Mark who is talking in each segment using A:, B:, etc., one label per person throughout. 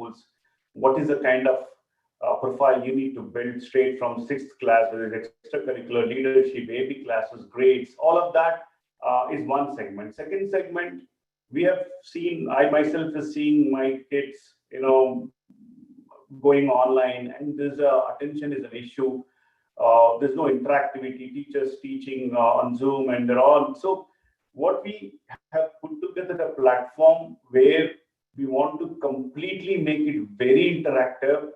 A: schools, what is the kind of profile you need to build straight from 6th class, whether it's extracurricular, leadership, AB classes, grades, all of that is one segment. Second segment, we have seen, I myself have seen my kids, going online, and there's attention is an issue. There's no interactivity, teachers teaching on Zoom, and they're all. So what we have put together a platform where we want to completely make it very interactive,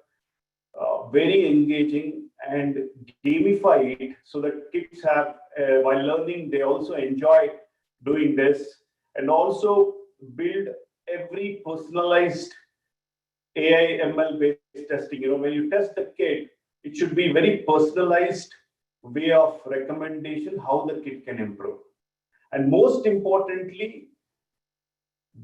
A: very engaging, and gamify it so that kids have, while learning, they also enjoy doing this, and also build every personalized AI ML based testing. When you test the kid, it should be very personalized way of recommendation, how the kid can improve. And most importantly,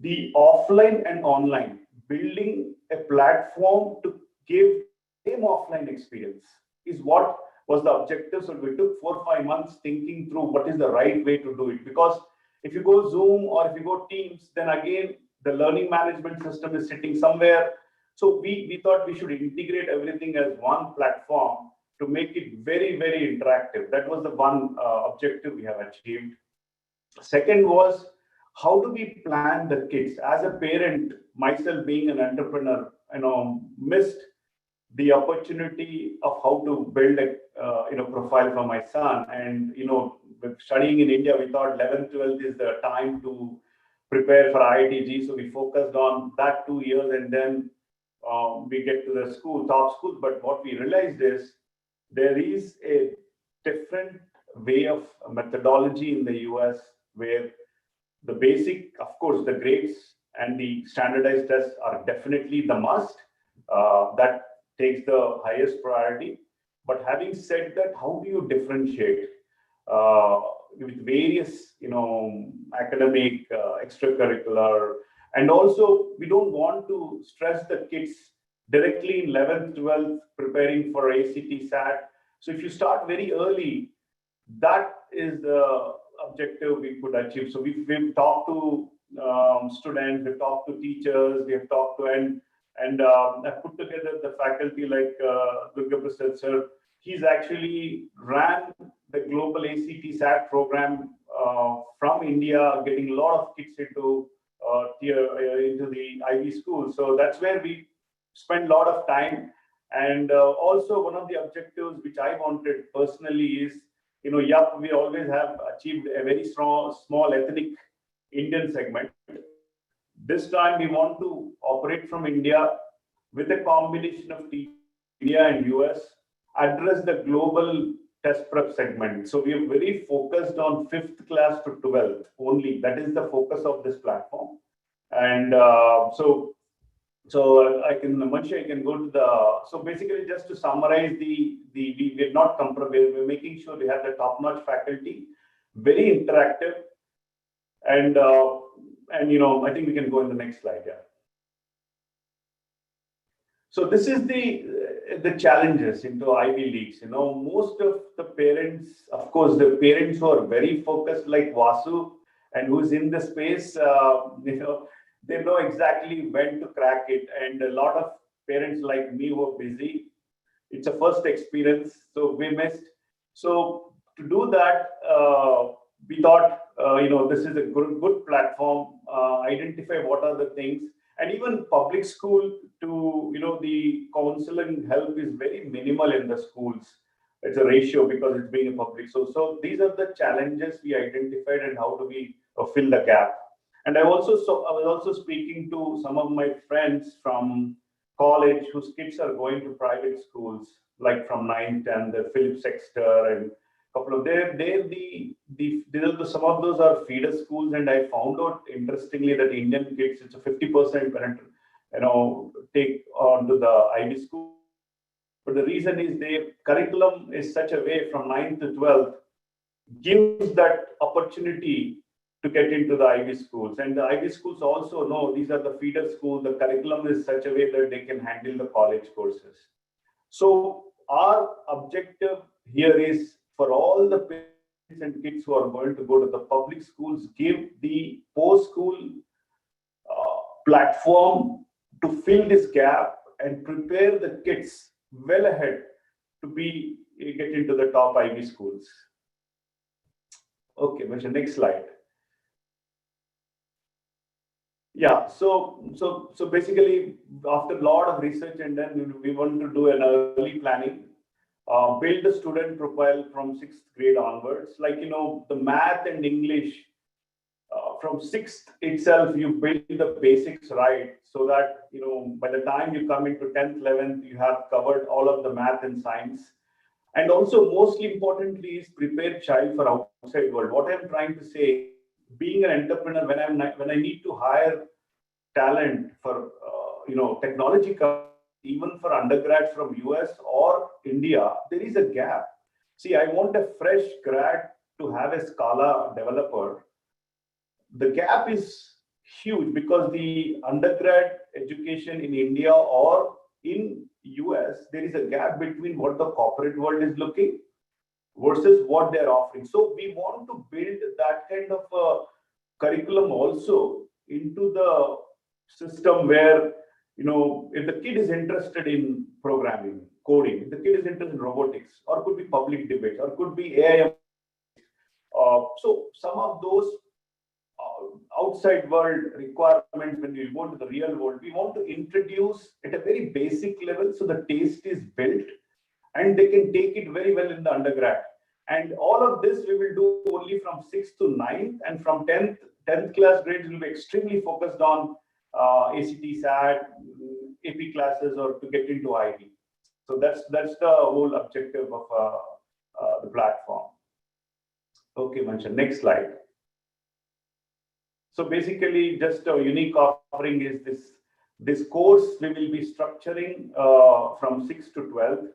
A: the offline and online, building a platform to give same offline experience is what was the objective. So we took 4 or 5 months thinking through what is the right way to do it. Because if you go Zoom or if you go Teams, then again, the learning management system is sitting somewhere. So we thought we should integrate everything as one platform to make it very, very interactive. That was the one objective we have achieved. Second was, how do we plan the kids? As a parent, myself being an entrepreneur, missed the opportunity of how to build a profile for my son. And with studying in India, we thought 11th, 12th is the time to prepare for IITG. So we focused on that 2 years, and then we get to the school, top school. But what we realized is there is a different way of methodology in the US, where the basic, of course, the grades and the standardized tests are definitely the must. That takes the highest priority. But having said that, how do you differentiate with various, academic, extracurricular, and also we don't want to stress the kids directly in 11th, 12th, preparing for ACT, SAT. So if you start very early, that is the objective we could achieve. So we've talked to students, we've talked to teachers, we've talked to, and I've put together the faculty like Durga Prasad sir. He's actually ran the global ACT SAT program from India, getting a lot of kids into the Ivy school. So that's where we spend a lot of time. And also one of the objectives which I wanted personally is, Yup, we always have achieved a very small ethnic Indian segment. This time we want to operate from India with a combination of India and US, address the global test prep segment. So we are very focused on 5th class to 12th only. That is the focus of this platform. And so I can, Mansha, I can go to the, so basically just to summarize we're not compromising, we're making sure we have the top-notch faculty, very interactive, and I think we can go in the next slide, yeah. So this is the challenges into Ivy Leagues. Most of the parents, of course, the parents who are very focused like Vasu and who's in the space, they know exactly when to crack it. And a lot of parents like me who are busy, it's a first experience, so we missed. So to do that, we thought, this is a good platform, identify what are the things. And even public school to, the counseling help is very minimal in the schools. It's a ratio because it's being a public. So these are the challenges we identified, and how do we fill the gap. And I was also speaking to some of my friends from college whose kids are going to private schools, like from 9th, 10th, the Phillips Exeter, and a couple of some of those are feeder schools. And I found out interestingly that Indian kids, it's a 50% parent, take on to the Ivy school. But the reason is their curriculum is such a way from 9th to 12th gives that opportunity to get into the Ivy schools. And the Ivy schools also know these are the feeder schools. The curriculum is such a way that they can handle the college courses. So our objective here is for all the parents and kids who are going to go to the public schools, give the post-school platform to fill this gap and prepare the kids well ahead to get into the top Ivy schools. Okay, next slide. Yeah, so basically, after a lot of research, and then we want to do an early planning, build a student profile from 6th grade onwards. Like, the math and English, from 6th itself, you build the basics right, so that, by the time you come into 10th, 11th, you have covered all of the math and science. And also, mostly importantly, is prepare child for outside world. What I'm trying to say, being an entrepreneur, when I need to hire talent for technology, even for undergrads from US or India, there is a gap. See, I want a fresh grad to have a Scala developer. The gap is huge because the undergrad education in India or in US, there is a gap between what the corporate world is looking versus what they're offering. So we want to build that kind of a curriculum also into the system where, if the kid is interested in programming, coding, if the kid is interested in robotics, or could be public debate, or could be AI. So some of those outside world requirements, when we go to the real world, we want to introduce at a very basic level, so the taste is built and they can take it very well in the undergrad. And all of this we will do only from 6th to 9th, and from 10th class grades will be extremely focused on ACT, SAT, AP classes, or to get into Ivy. So that's the whole objective of the platform. Okay, Mansha, next slide. So basically, just a unique offering is this course we will be structuring from 6th to 12th,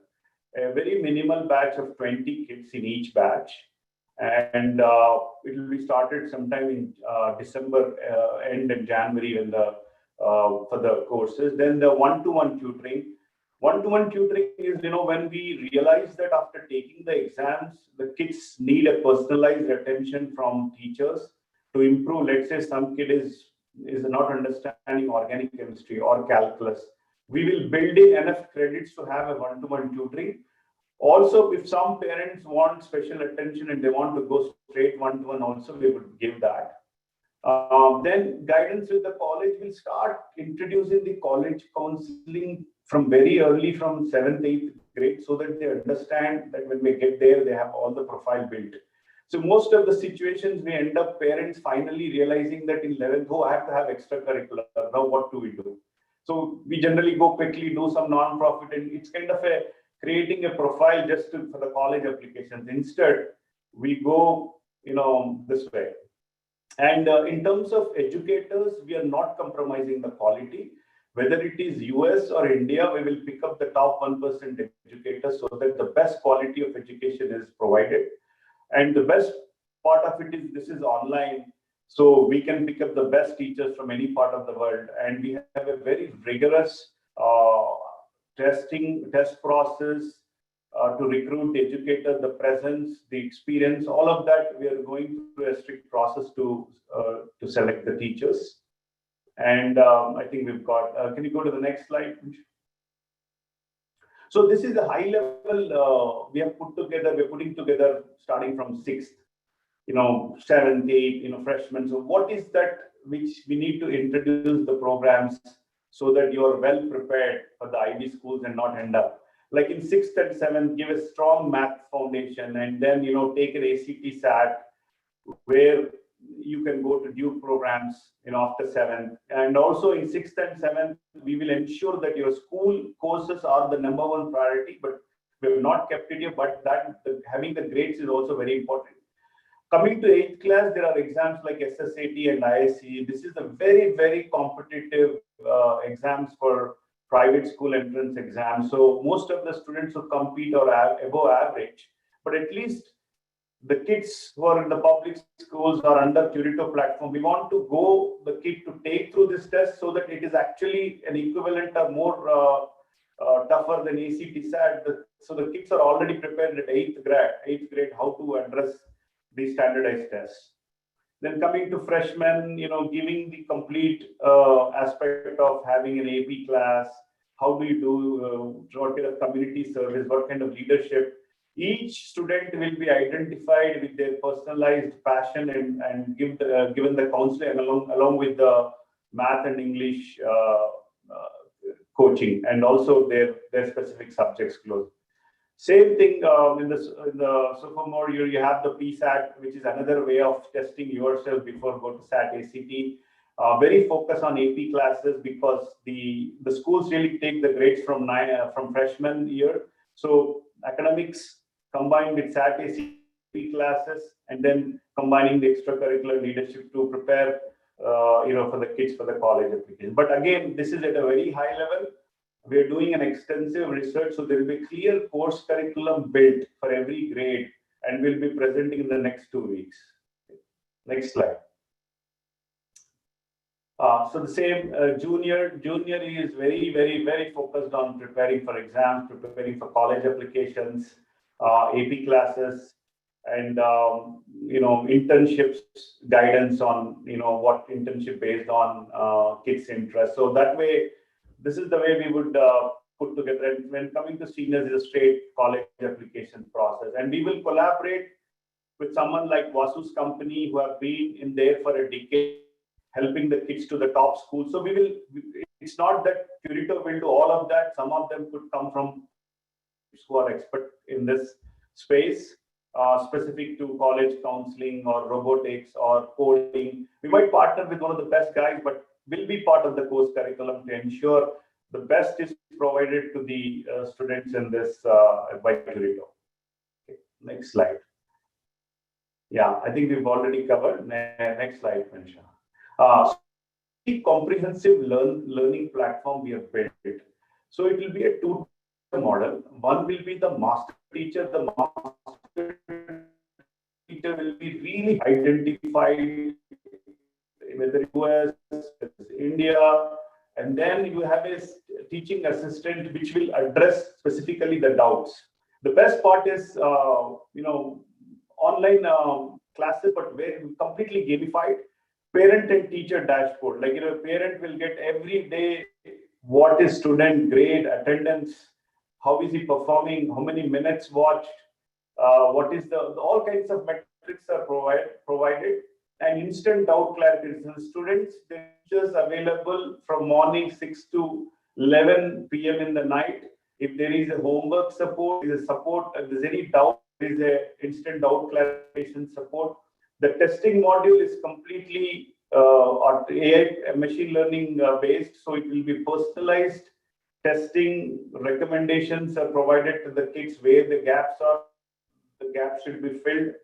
A: a very minimal batch of 20 kids in each batch. And it will be started sometime in December, end in January when for the courses. Then the one-to-one tutoring. One-to-one tutoring is, when we realize that after taking the exams, the kids need a personalized attention from teachers to improve. Let's say some kid is not understanding organic chemistry or calculus. We will build in enough credits to have a one-to-one tutoring. Also, if some parents want special attention and they want to go straight one-to-one, also we would give that. Then guidance with the college will start introducing the college counseling from very early, from 7th, 8th grade, so that they understand that when we get there, they have all the profile built. So most of the situations, we end up parents finally realizing that in 11th, oh, I have to have extracurricular. Now what do we do? So we generally go quickly, do some non-profit, and it's kind of creating a profile just for the college applications. Instead, we go, this way. And in terms of educators, we are not compromising the quality. Whether it is US or India, we will pick up the top 1% educators so that the best quality of education is provided. And the best part of it is this is online, so we can pick up the best teachers from any part of the world. And we have a very rigorous test process to recruit the educator, the presence, the experience, all of that. We are going through a strict process to select the teachers. And I think we've got, can you go to the next slide? So this is a high level we're putting together starting from 6th, 7th, 8th, freshmen. So what is that which we need to introduce the programs so that you are well prepared for the Ivy schools and not end up like in 6th and 7th, give a strong math foundation, and then, take an ACT SAT where you can go to Duke programs, after 7th. And also in 6th and 7th, we will ensure that your school courses are the #1 priority, but we have not kept it here, but having the grades is also very important. Coming to 8th class, there are exams like SSAT and ISC. This is a very, very competitive exams for private school entrance exams. So most of the students who compete are above average, but at least the kids who are in the public schools are under Turito platform. We want to go the kid to take through this test so that it is actually an equivalent or more tougher than ACT SAT. So the kids are already prepared at 8th grade how to address these standardized tests. Then coming to freshmen, giving the complete aspect of having an AP class. How do you do what kind of community service? What kind of leadership? Each student will be identified with their personalized passion and given the counseling along with the math and English coaching, and also their specific subjects close. Same thing in the sophomore year, you have the PSAT, which is another way of testing yourself before go to SAT ACT. Very focused on AP classes because the schools really take the grades from freshman year. So academics combined with SAT ACT classes, and then combining the extracurricular leadership to prepare for the kids for the college application. But again, this is at a very high level. We're doing an extensive research, so there will be clear course curriculum built for every grade, and we'll be presenting in the next 2 weeks. Next slide. So the same junior is very, very, very focused on preparing for exams, preparing for college applications, AP classes, and internships guidance on what internship based on kids' interest. So that way, this is the way we would put together. And when coming to seniors, is a straight college application process, and we will collaborate with someone like Vasu's company who have been in there for a decade, helping the kids to the top school. So we will. It's not that Turito will do all of that. Some of them could come from who are expert in this space, specific to college counseling or robotics or coding. We might partner with one of the best guys, but will be part of the course curriculum to ensure the best is provided to the students in this by Turito. Okay, next slide. Yeah, I think we've already covered. Next slide, Manisha. Comprehensive learning platform we have built. So it will be a two model. One will be the master teacher. The master teacher will be really identified whether US, India, and then you have a teaching assistant which will address specifically the doubts. The best part is online classes, but very completely gamified. Parent and teacher dashboard. Like parent will get every day what is student grade, attendance, how is he performing, how many minutes watched, what is all kinds of metrics are provided. And instant doubt clarification. Students, the teachers available from morning 6 to 11 p.m. in the night. If there is a homework support, if there's any doubt, there is a instant doubt clarification support. The testing module is completely AI machine learning based, so it will be personalized. Testing recommendations are provided to the kids where the gaps are. The gaps should be filled.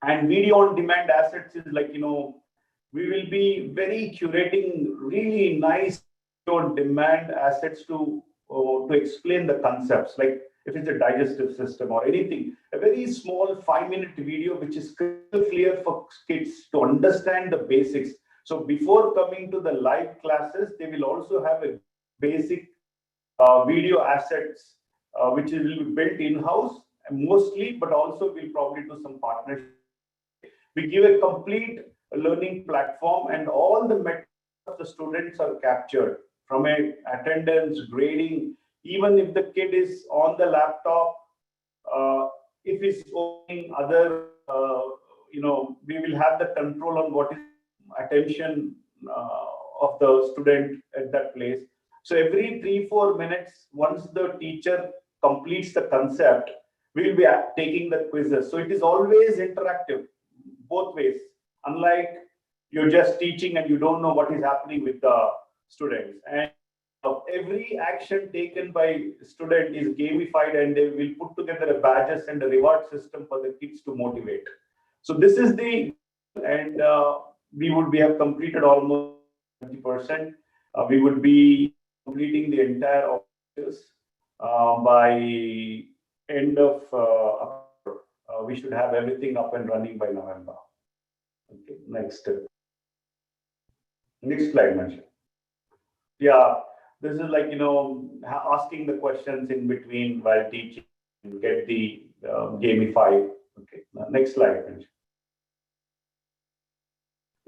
A: And video on demand assets is like, we will be very curating really nice on demand assets to explain the concepts. Like if it's a digestive system or anything, a very small 5-minute video, which is clear for kids to understand the basics. So before coming to the live classes, they will also have a basic video assets, which will be built in-house mostly, but also we'll probably do some partnerships. We give a complete learning platform, and all the metrics of the students are captured from a attendance, grading. Even if the kid is on the laptop, if he's opening other, we will have the control on what is attention of the student at that place. So every 3-4 minutes, once the teacher completes the concept, we will be taking the quizzes. So it is always interactive, both ways. Unlike you're just teaching and you don't know what is happening with the students. And every action taken by student is gamified, and they will put together a badges and a reward system for the kids to motivate. So this is and we have completed almost 20%. We would be completing the entire office by end of October. We should have everything up and running by November. Okay, next slide, Manisha. Yeah, this is like, asking the questions in between while teaching and get the gamified. Okay, next slide, Manisha.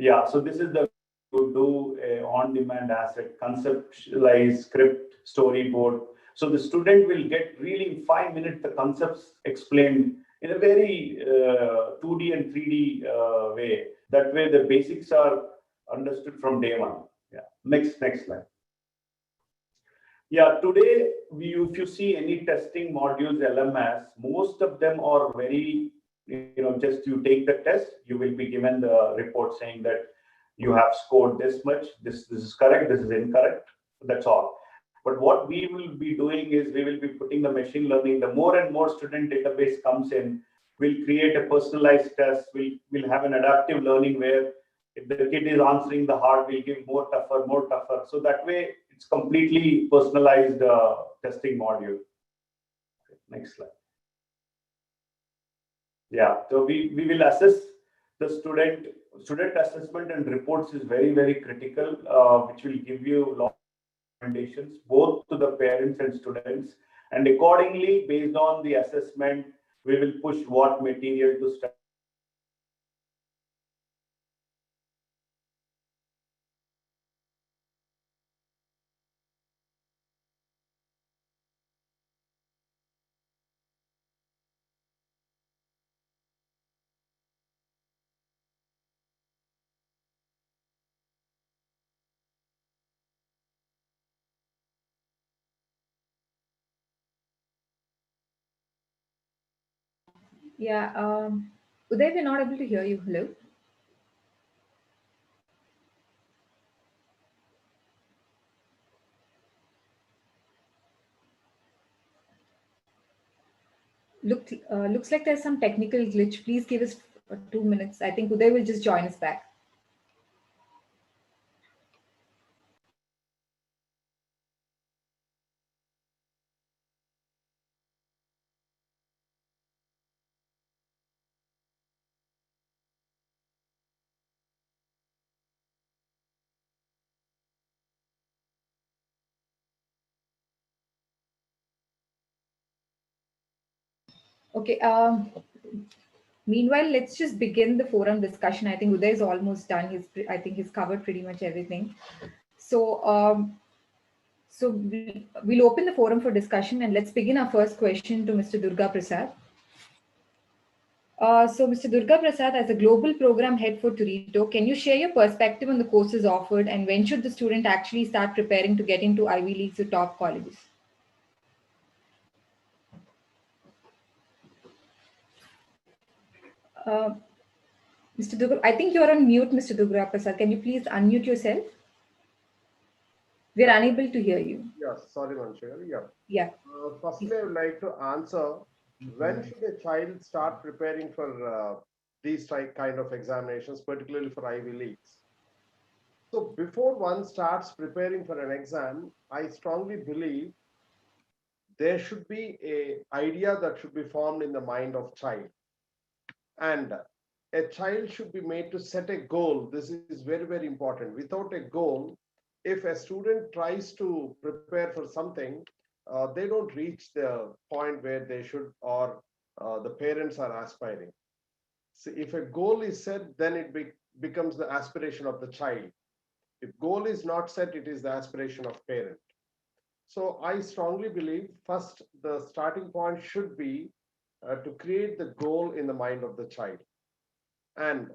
A: Yeah, so this is the to do a on-demand asset, conceptualize, script, storyboard. So the student will get really in 5 minutes the concepts explained in a very 2D and 3D way. That way the basics are understood from day one. Yeah. Next slide. Yeah, today if you see any testing modules, LMS, most of them are very, just you take the test, you will be given the report saying that you have scored this much, this is correct, this is incorrect. That's all. But what we will be doing is we will be putting the machine learning. The more and more student database comes in, we'll create a personalized test. We'll have an adaptive learning where if the kid is answering the hard, we'll give more tougher. So that way, it's completely personalized testing module. Next slide. Yeah, so we will assess the student assessment and reports is very, very critical, which will give you lot of recommendations both to the parents and students. And accordingly, based on the assessment, we will push what material to study.
B: Yeah, Uday, we're not able to hear you. Hello? Looks like there's some technical glitch. Please give us 2 minutes. I think Uday will just join us back. Okay. Meanwhile, let's just begin the forum discussion. I think Uday is almost done. I think he's covered pretty much everything. So, we'll open the forum for discussion and let's begin our first question to Mr. Durga Prasad. So, Mr. Durga Prasad, as a global program head for Turito, can you share your perspective on the courses offered and when should the student actually start preparing to get into Ivy Leagues or top colleges? Uh, Mr. Durga, I think you're on mute, Mr. Durga Prasad. Can you please unmute yourself? We're unable to hear you.
C: Yeah, sorry, Manshika. Yeah.
B: Yeah.
C: Firstly, I would like to answer, when should a child start preparing for these kind of examinations, particularly for Ivy Leagues? So before one starts preparing for an exam, I strongly believe there should be an idea that should be formed in the mind of child. And a child should be made to set a goal. This is very, very important. Without a goal, if a student tries to prepare for something, they don't reach the point where they should, or the parents are aspiring. So if a goal is set, then it becomes the aspiration of the child. If goal is not set, it is the aspiration of parent. So I strongly believe first the starting point should be to create the goal in the mind of the child. And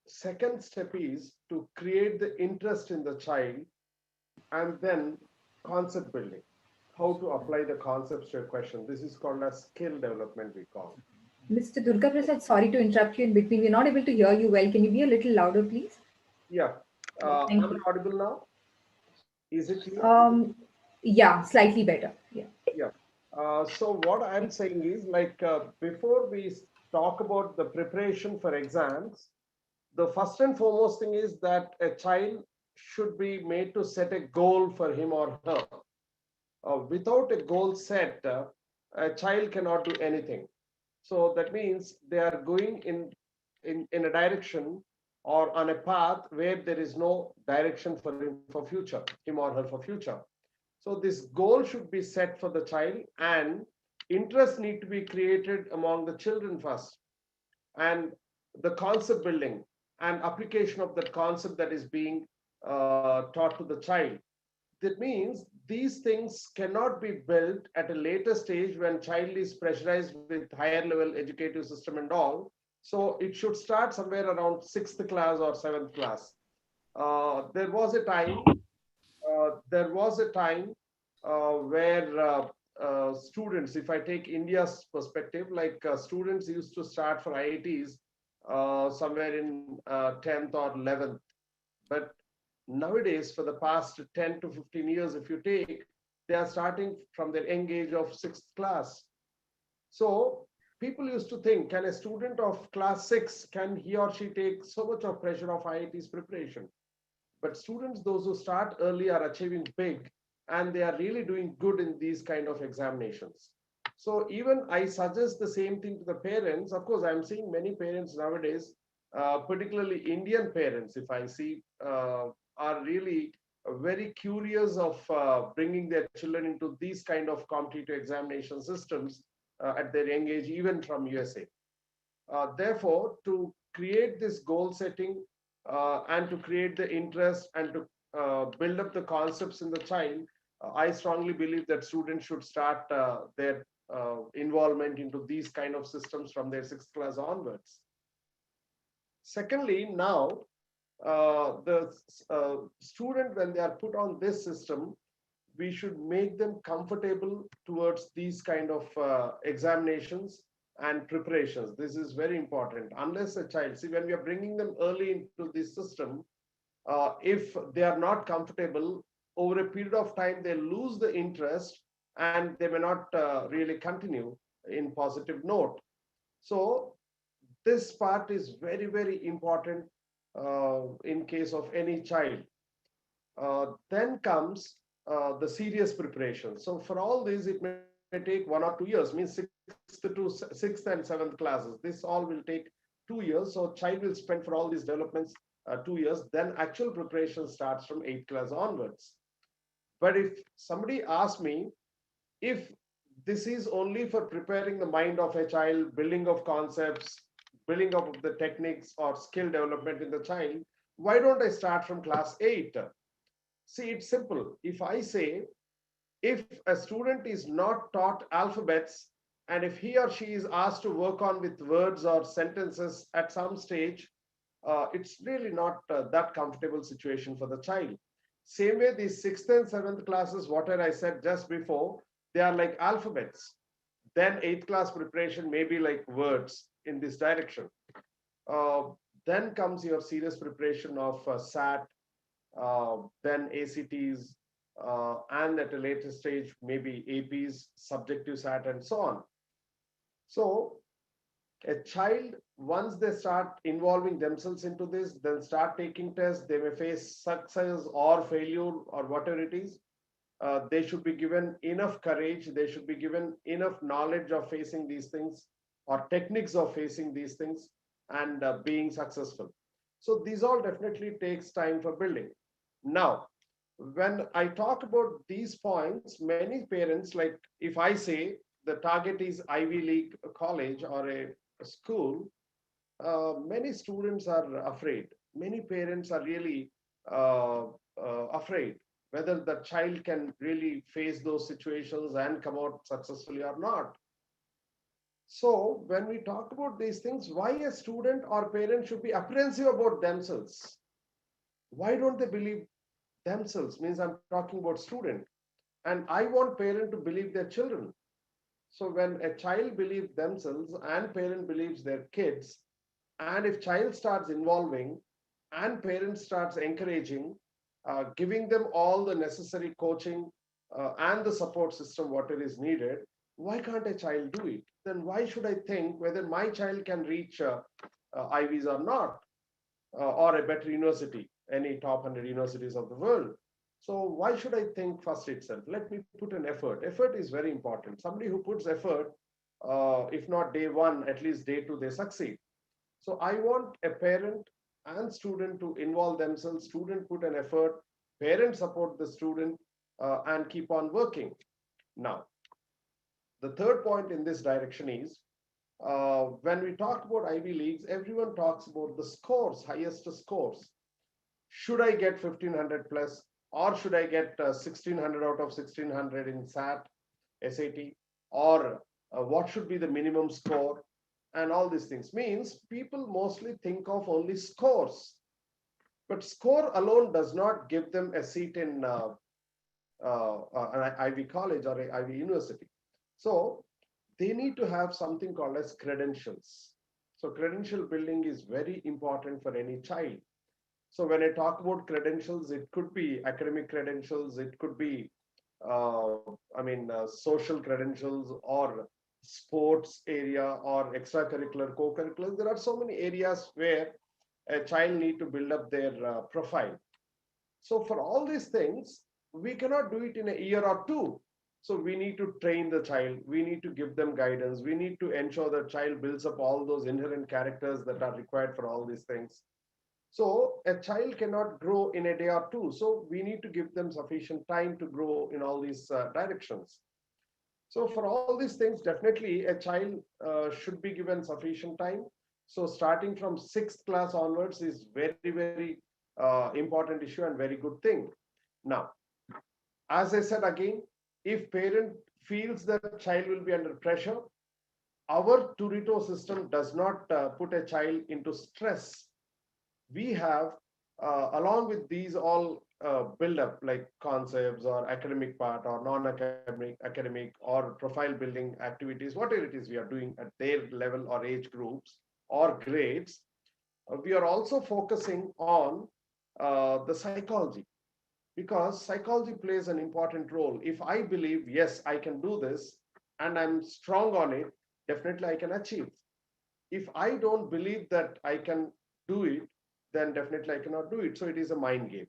C: second step is to create the interest in the child, and then concept building, how to apply the concepts to a question. This is called as skill development, we call.
B: Mr. Durga Prasad, sorry to interrupt you in between. We're not able to hear you well. Can you be a little louder, please?
C: Yeah.
B: Thank
C: Am
B: you.
C: I audible now? Is it clear?
B: Yeah, slightly better. Yeah.
C: Yeah. So what I'm saying is, like, before we talk about the preparation for exams, the first and foremost thing is that a child should be made to set a goal for him or her. Without a goal set, a child cannot do anything. So that means they are going in a direction or on a path where there is no direction for him for future, him or her for future. So this goal should be set for the child, and interest need to be created among the children first. And the concept building. and application of that concept that is being taught to the child. That means these things cannot be built at a later stage when child is pressurized with higher level educative system and all. So it should start somewhere around 6th class or 7th class. There was a time where students, if I take India's perspective, like students used to start for IITs somewhere in 10th or 11th. But nowadays, for the past 10 to 15 years, if you take, they are starting from their young age of 6th class. So people used to think, can a student of class 6, can he or she take so much of pressure of IIT's preparation? But students, those who start early, are achieving big, and they are really doing good in these kind of examinations. So even I suggest the same thing to the parents. Of course, I'm seeing many parents nowadays, particularly Indian parents, if I see, are really very curious of bringing their children into these kind of competitive examination systems at their young age, even from USA. Therefore, to create this goal setting and to create the interest and to build up the concepts in the child, I strongly believe that students should start their involvement into these kind of systems from their 6th class onwards. Secondly, now the student, when they are put on this system, we should make them comfortable towards these kind of examinations and preparations. This is very important. Unless a child, see, when we are bringing them early into this system, if they are not comfortable, over a period of time, they lose the interest and they may not really continue in positive note. So this part is very, very important in case of any child. Then comes the serious preparation. So for all these, it may take 1 or 2 years, means 6th and 7th classes. This all will take 2 years. So child will spend for all these developments 2 years. Then actual preparation starts from 8th class onwards. But if somebody asks me, if this is only for preparing the mind of a child, building of concepts, building up of the techniques or skill development in the child, why don't I start from class 8? See, it's simple. If I say, if a student is not taught alphabets, and if he or she is asked to work on with words or sentences at some stage, it's really not that comfortable situation for the child. Same way, these 6th and 7th classes, whatever I said just before, they are like alphabets. Then 8th class preparation may be like words in this direction. Then comes your serious preparation of SAT, then ACTs, and at a later stage, maybe APs, subjective SAT, and so on. So a child, once they start involving themselves into this, then start taking tests, they may face success or failure or whatever it is. They should be given enough courage, they should be given enough knowledge of facing these things or techniques of facing these things and being successful. So these all definitely takes time for building. Now, when I talk about these points, many parents, like if I say the target is Ivy League college or a school, many students are afraid. Many parents are really afraid whether the child can really face those situations and come out successfully or not. So when we talk about these things, why a student or parent should be apprehensive about themselves? Why don't they believe themselves? Means I'm talking about student. And I want parent to believe their children. So when a child believes themselves and parent believes their kids, and if child starts involving and parent starts encouraging, giving them all the necessary coaching and the support system, whatever is needed, why can't a child do it? Then why should I think whether my child can reach Ivies or not, or a better university, any top 100 universities of the world? So why should I think first itself? Let me put an effort. Effort is very important. Somebody who puts effort, if not day one, at least day two, they succeed. So I want a parent and student to involve themselves, student put an effort, parents support the student, and keep on working. Now, the third point in this direction is, when we talk about Ivy Leagues, everyone talks about the scores, highest scores. Should I get 1500 plus, or should I get 1600 out of 1600 in SAT, or what should be the minimum score, and all these things. Means people mostly think of only scores, but score alone does not give them a seat in an Ivy College or an Ivy University. So they need to have something called as credentials. So credential building is very important for any child. So when I talk about credentials, it could be academic credentials, it could be, social credentials, or sports area, or extracurricular, co-curricular. There are so many areas where a child need to build up their profile. So for all these things, we cannot do it in a year or two. So we need to train the child. We need to give them guidance. We need to ensure the child builds up all those inherent characters that are required for all these things. So a child cannot grow in a day or two. So we need to give them sufficient time to grow in all these directions. So for all these things, definitely a child should be given sufficient time. So starting from 6th class onwards is very, very important issue and very good thing. Now, as I said again, if parent feels that child will be under pressure, our Turito system does not put a child into stress. We have, along with these all build up like concepts or academic part or non-academic or profile building activities, whatever it is we are doing at their level or age groups or grades, we are also focusing on the psychology, because psychology plays an important role. If I believe, yes, I can do this and I'm strong on it, definitely I can achieve. If I don't believe that I can do it, then definitely I cannot do it. So it is a mind game.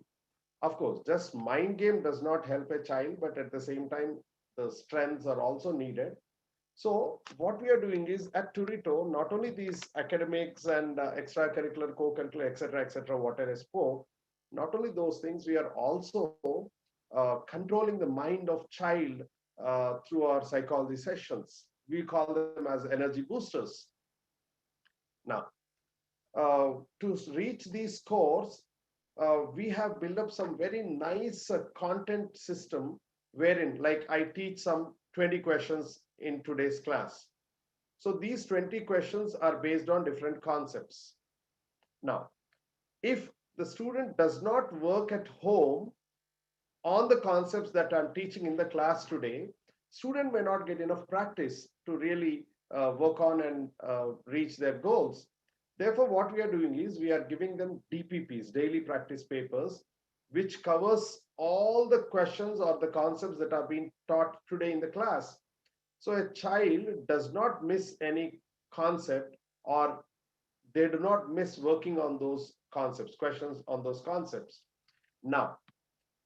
C: Of course, just mind game does not help a child, but at the same time, the strengths are also needed. So what we are doing is at Turito, not only these academics and extracurricular, co-curricular, etc., whatever I spoke, not only those things, we are also controlling the mind of child through our psychology sessions. We call them as energy boosters. Now, to reach these scores, we have built up some very nice content system wherein, like, I teach some 20 questions in today's class. So these 20 questions are based on different concepts. Now, if the student does not work at home on the concepts that I'm teaching in the class today, student may not get enough practice to really work on and reach their goals. Therefore, what we are doing is we are giving them DPPs, daily practice papers, which covers all the questions or the concepts that are being taught today in the class. So a child does not miss any concept, or they do not miss working on those concepts, questions on those concepts. Now,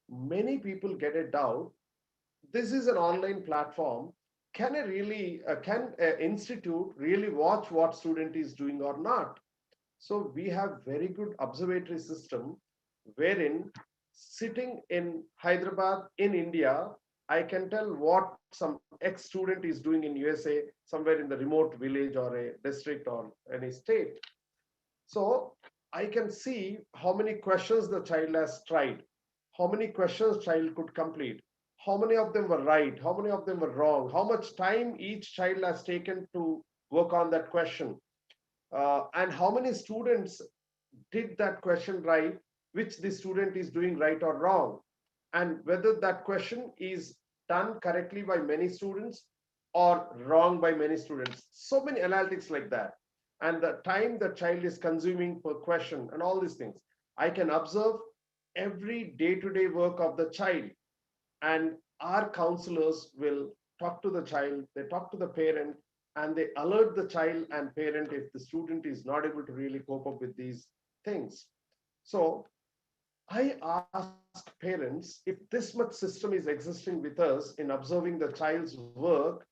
C: many people get a doubt. This is an online platform. Can an institute really watch what student is doing or not? So we have very good observatory system wherein, sitting in Hyderabad in India, I can tell what some ex-student is doing in USA, somewhere in the remote village or a district or any state. So I can see how many questions the child has tried, how many questions child could complete, how many of them were right, how many of them were wrong, how much time each child has taken to work on that question, and how many students did that question right, which the student is doing right or wrong, and whether that question is done correctly by many students or wrong by many students. So many analytics like that. And the time the child is consuming per question and all these things. I can observe every day-to-day work of the child, and our counselors will talk to the child, they talk to the parent, and they alert the child and parent if the student is not able to really cope up with these things. So I ask parents, if this much system is existing with us in observing the child's work,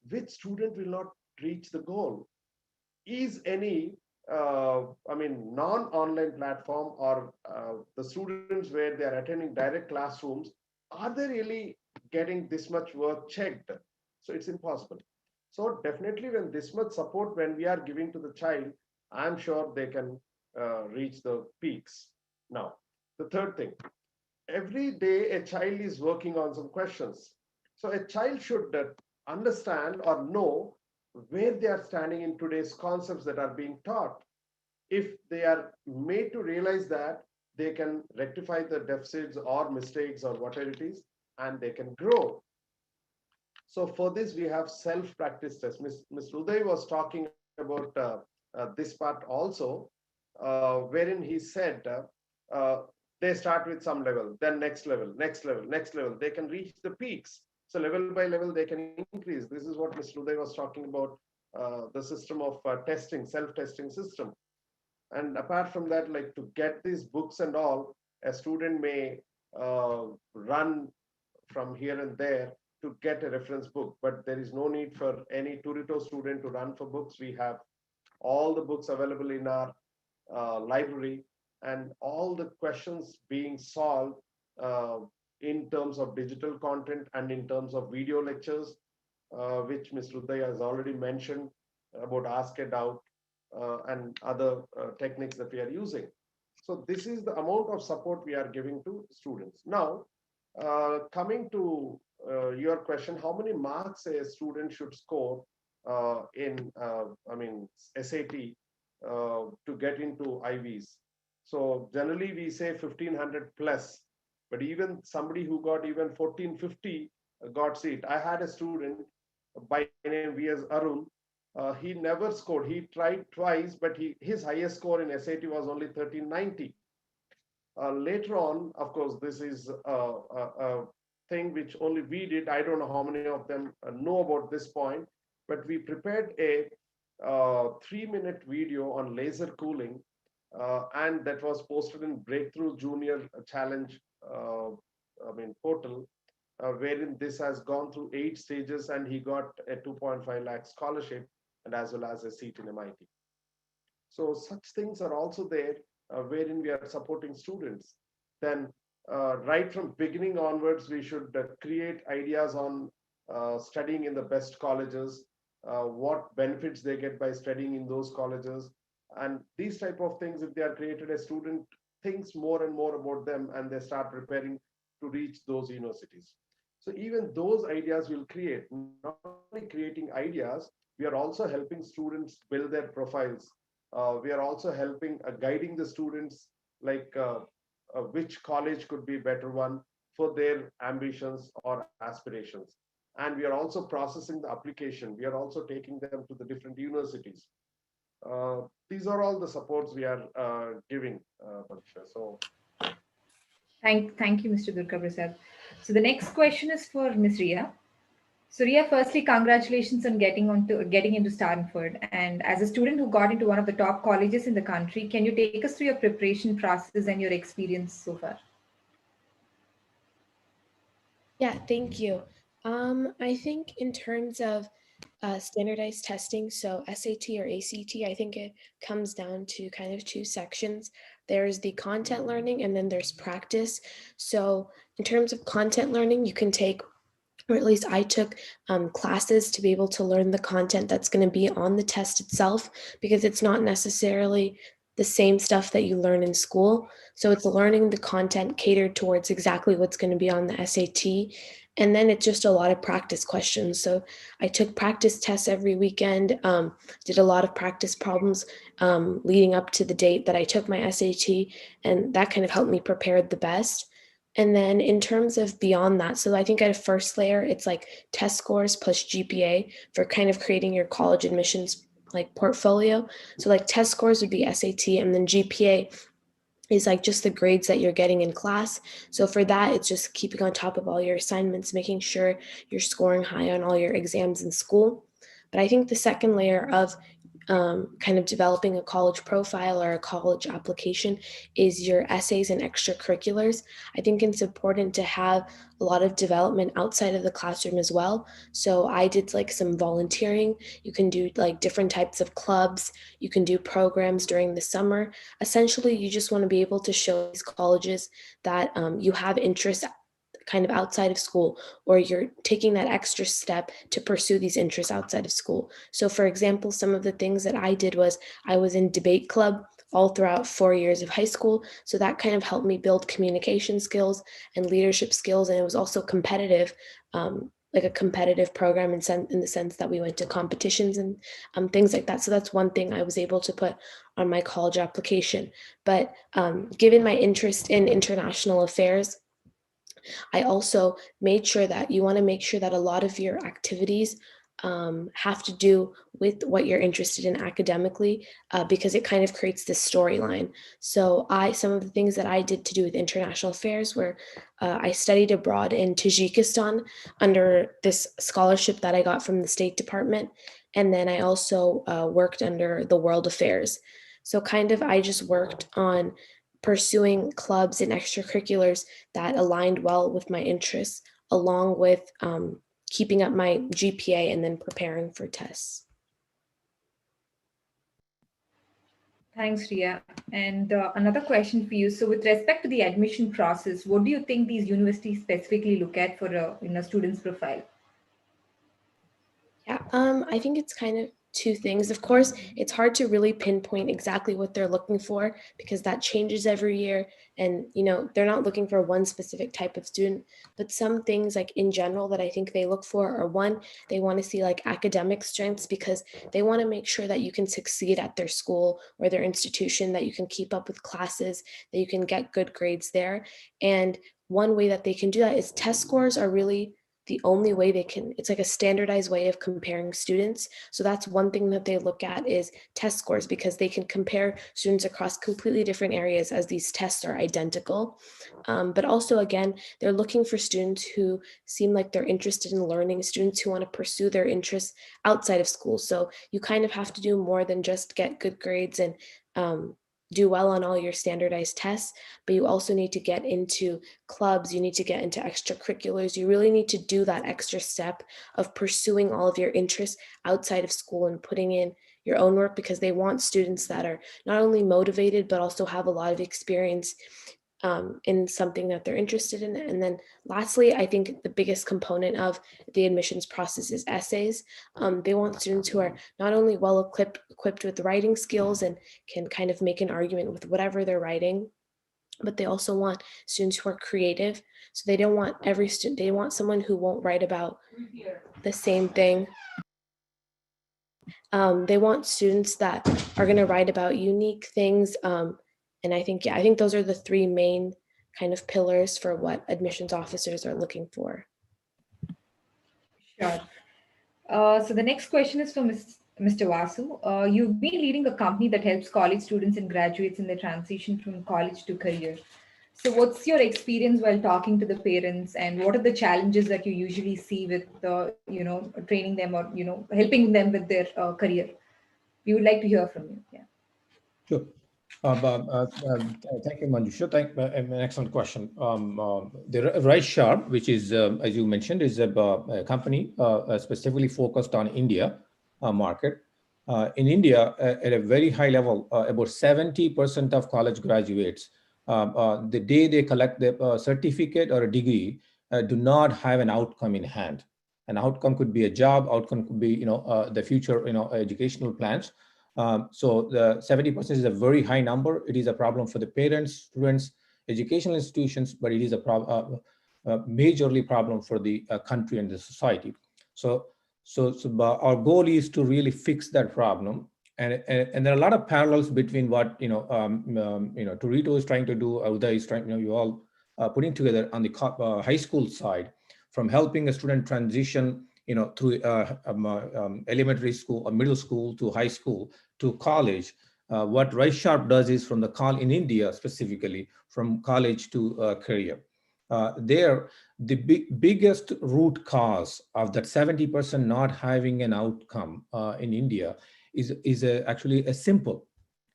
C: which student will not reach the goal? Is any non-online platform or the students where they are attending direct classrooms, are they really getting this much work checked? So it's impossible. So definitely when this much support when we are giving to the child, I'm sure they can reach the peaks. Now, the third thing, every day a child is working on some questions. So a child should understand or know where they are standing in today's concepts that are being taught. If they are made to realize that, they can rectify the deficits or mistakes or whatever it is, and they can grow. So for this, we have self-practice test. Mr. Uday was talking about this part also, wherein he said uh, they start with some level, then next level, next level, next level. They can reach the peaks. So level by level, they can increase. This is what Mr. Uday was talking about, the system of testing, self-testing system. And apart from that, like to get these books and all, a student may run from here and there to get a reference book, but there is no need for any Turito student to run for books. We have all the books available in our library, and all the questions being solved uh, in terms of digital content and in terms of video lectures, which Mr. Uday has already mentioned about Ask a Doubt and other techniques that we are using. So this is the amount of support we are giving to students. Now, coming to your question, how many marks a student should score in, SAT to get into IVs? So generally we say 1500 plus, but even somebody who got even 1450 got seat. I had a student by name VS Arun. He never scored. He tried twice, but his highest score in SAT was only 1390. Later on, of course, this is a thing which only we did. I don't know how many of them know about this point, but we prepared a 3-minute video on laser cooling, and that was posted in Breakthrough Junior Challenge portal, wherein this has gone through 8 stages, and he got a 2.5 lakh scholarship and as well as a seat in MIT. So such things are also there, wherein we are supporting students. Then right from beginning onwards, we should create ideas on studying in the best colleges, what benefits they get by studying in those colleges. And these type of things, if they are created, a student thinks more and more about them and they start preparing to reach those universities. So even those ideas will create, not only creating ideas, we are also helping students build their profiles. We are also helping guiding the students, like which college could be better one for their ambitions or aspirations. And we are also processing the application. We are also taking them to the different universities. These are all the supports we are giving, Patricia. So
B: Thank you, Mr. Durga Prasad. So the next question is for Ms. Ria. So Ria, firstly, congratulations on getting into Stanford. And as a student who got into one of the top colleges in the country, can you take us through your preparation process and your experience so far?
D: Yeah, thank you. I think in terms of standardized testing, so SAT or ACT, I think it comes down to kind of 2 sections. There's the content learning and then there's practice. So in terms of content learning, you can take, or at least I took classes to be able to learn the content that's going to be on the test itself, because it's not necessarily the same stuff that you learn in school. So it's learning the content catered towards exactly what's going to be on the SAT. And then it's just a lot of practice questions. So I took practice tests every weekend, did a lot of practice problems leading up to the date that I took my SAT, and that kind of helped me prepare the best. And then in terms of beyond that, so I think at a first layer, it's like test scores plus GPA for kind of creating your college admissions like portfolio. So like test scores would be SAT, and then GPA is like just the grades that you're getting in class. So for that, it's just keeping on top of all your assignments, making sure you're scoring high on all your exams in school. But I think the second layer of kind of developing a college profile or a college application is your essays and extracurriculars. I think it's important to have a lot of development outside of the classroom as well. So I did like some volunteering. You can do like different types of clubs. You can do programs during the summer. Essentially, you just want to be able to show these colleges that you have interest kind of outside of school, or you're taking that extra step to pursue these interests outside of school. So for example, some of the things that I did was I was in debate club all throughout 4 years of high school. So that kind of helped me build communication skills and leadership skills. And it was also competitive, like a competitive program in the sense that we went to competitions and things like that. So that's one thing I was able to put on my college application. But given my interest in international affairs, I also made sure that you want to make sure that a lot of your activities have to do with what you're interested in academically, because it kind of creates this storyline. So some of the things that I did to do with international affairs were I studied abroad in Tajikistan under this scholarship that I got from the State Department. And then I also worked under the World Affairs. So kind of I just worked on pursuing clubs and extracurriculars that aligned well with my interests, along with keeping up my GPA and then preparing for tests.
B: Thanks, Ria. And another question for you. So with respect to the admission process, what do you think these universities specifically look at for a student's profile?
D: Yeah, I think it's kind of two things. Of course, it's hard to really pinpoint exactly what they're looking for because that changes every year. And, they're not looking for one specific type of student, but some things like in general that I think they look for are one, they want to see like academic strengths because they want to make sure that you can succeed at their school or their institution, that you can keep up with classes, that you can get good grades there. And one way that they can do that is test scores are really the only way it's like a standardized way of comparing students. So that's one thing that they look at is test scores, because they can compare students across completely different areas as these tests are identical. But also, again, they're looking for students who seem like they're interested in learning, students who want to pursue their interests outside of school. So you kind of have to do more than just get good grades and do well on all your standardized tests, but you also need to get into clubs, you need to get into extracurriculars, you really need to do that extra step of pursuing all of your interests outside of school and putting in your own work, because they want students that are not only motivated, but also have a lot of experience in something that they're interested in. And then lastly, I think the biggest component of the admissions process is essays. They want students who are not only well equipped with writing skills and can kind of make an argument with whatever they're writing, but they also want students who are creative. So they don't want every student, they want someone who won't write about the same thing. They want students that are going to write about unique things. And I think those are the three main kind of pillars for what admissions officers are looking for.
B: Sure. So the next question is from Mr. Vasu. You've been leading a company that helps college students and graduates in their transition from college to career. So what's your experience while talking to the parents, and what are the challenges that you usually see with, training them or, helping them with their career? We would like to hear from you. Yeah.
E: Sure. Thank you, Manjusha. An excellent question. The RiseSharp, which is, as you mentioned, is a company specifically focused on India market. In India, at a very high level, about 70% of college graduates, the day they collect the certificate or a degree, do not have an outcome in hand. An outcome could be a job, outcome could be, the future, educational plans. So the 70% is a very high number. It is a problem for the parents, students, educational institutions, but it is a majorly problem for the country and the society. So our goal is to really fix that problem. And there are a lot of parallels between what Turito is trying to do, Uday is trying, you all putting together on the high school side, from helping a student transition through elementary school or middle school to high school to college. What RiseSharp does is from in India specifically, from college to career. The biggest root cause of that 70% not having an outcome in India is actually a simple.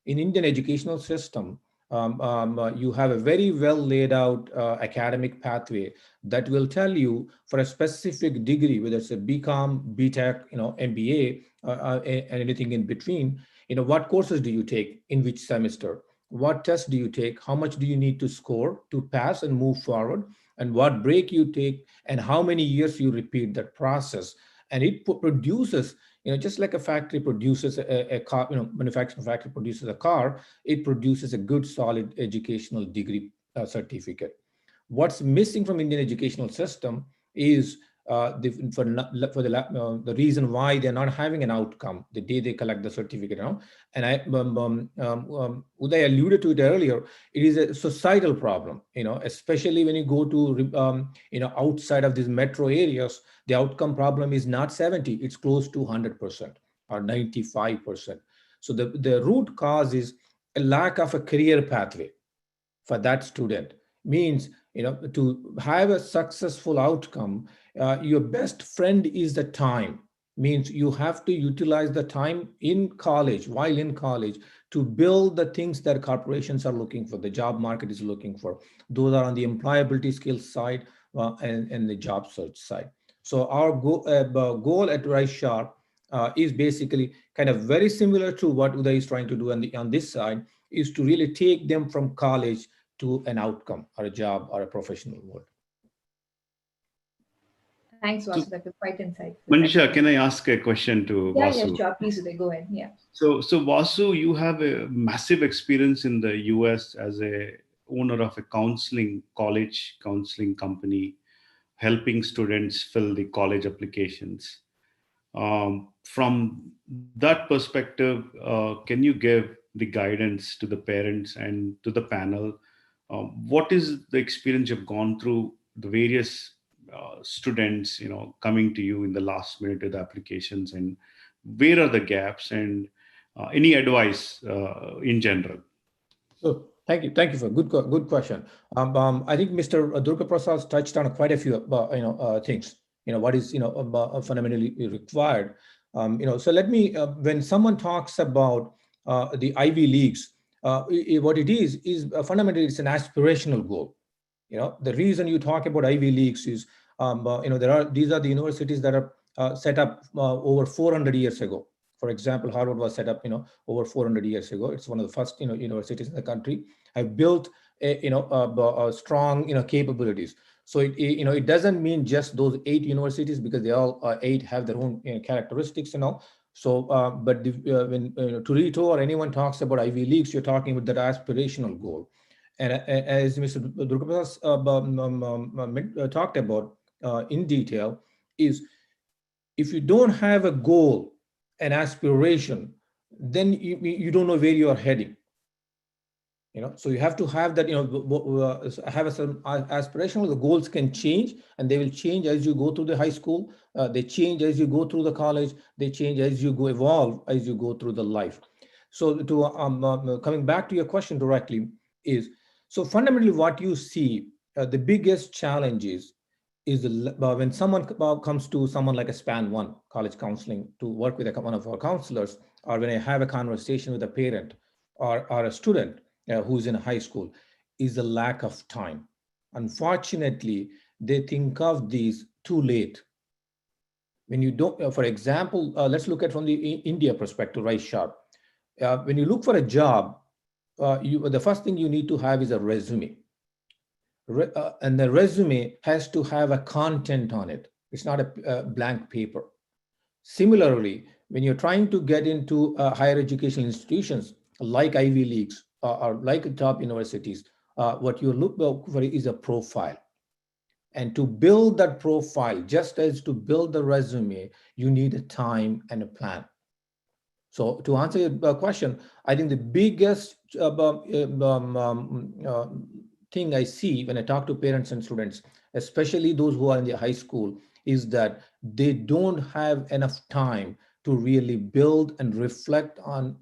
E: In Indian educational system, you have a very well laid out academic pathway that will tell you for a specific degree, whether it's a BCom, BTech, MBA, and anything in between, what courses do you take in which semester? What tests do you take? How much do you need to score to pass and move forward? and what break you take and how many years you repeat that process. And it produces, just like a factory produces a car, manufacturing factory produces a car, it produces a good solid educational degree certificate. What's missing from Indian educational system is the reason why they're not having an outcome the day they collect the certificate. And Uday alluded to it earlier. It is a societal problem, especially when you go to outside of these metro areas. The outcome problem is not 70; it's close to 100% or 95%. So the root cause is a lack of a career pathway for that student. Means, to have a successful outcome, your best friend is the time. Means you have to utilize the time in college, while in college, to build the things that corporations are looking for, the job market is looking for. Those are on the employability skills side and the job search side. So our goal at RiseSharp is basically kind of very similar to what Uday is trying to do on this side, is to really take them from college to an outcome or a job or a professional world.
B: Thanks, Vasu. That was quite insightful.
A: Manisha, can I ask a question to Vasu?
B: Yeah, sure. Please, Uday, go ahead. Yeah.
A: So Vasu, you have a massive experience in the US as a owner of a college counseling company, helping students fill the college applications. From that perspective, can you give the guidance to the parents and to the panel? What is the experience you've gone through, the various students, coming to you in the last minute with applications, and where are the gaps, and any advice in general?
E: So thank you for good question. I think Mr. Durga Prasad touched on quite a few things. What is fundamentally required. So let me when someone talks about the Ivy Leagues, what it is fundamentally it's an aspirational goal. The reason you talk about Ivy Leagues is these are the universities that are set up over 400 years ago. For example, Harvard was set up, over 400 years ago. It's one of the first, universities in the country. Have built, strong, capabilities. So it doesn't mean just those 8 universities, because they all 8 have their own characteristics and all. So, but when Turito or anyone talks about Ivy Leagues, you're talking about that aspirational goal. And as Mr. Durga talked about in detail, is if you don't have a goal, an aspiration, then you don't know where you are heading. So you have to have that, have a certain aspiration. The goals can change, and they will change as you go through the high school. They change as you go through the college. They change as you evolve as you go through the life. So to coming back to your question directly is, so fundamentally what you see, the biggest challenge is when someone comes to someone like a Span 1 college counseling to work with one of our counselors, or when I have a conversation with a parent or a student who's in high school, is the lack of time. Unfortunately, they think of these too late. When you don't, for example, let's look at from the India perspective, RiseSharp. When you look for a job, the first thing you need to have is a resume. And the resume has to have a content on it. It's not a blank paper. Similarly, when you're trying to get into higher education institutions like Ivy Leagues or like top universities, what you look for is a profile. And to build that profile, just as to build the resume, you need a time and a plan. So to answer your question, I think the biggest thing I see when I talk to parents and students, especially those who are in the high school, is that they don't have enough time to really build and reflect on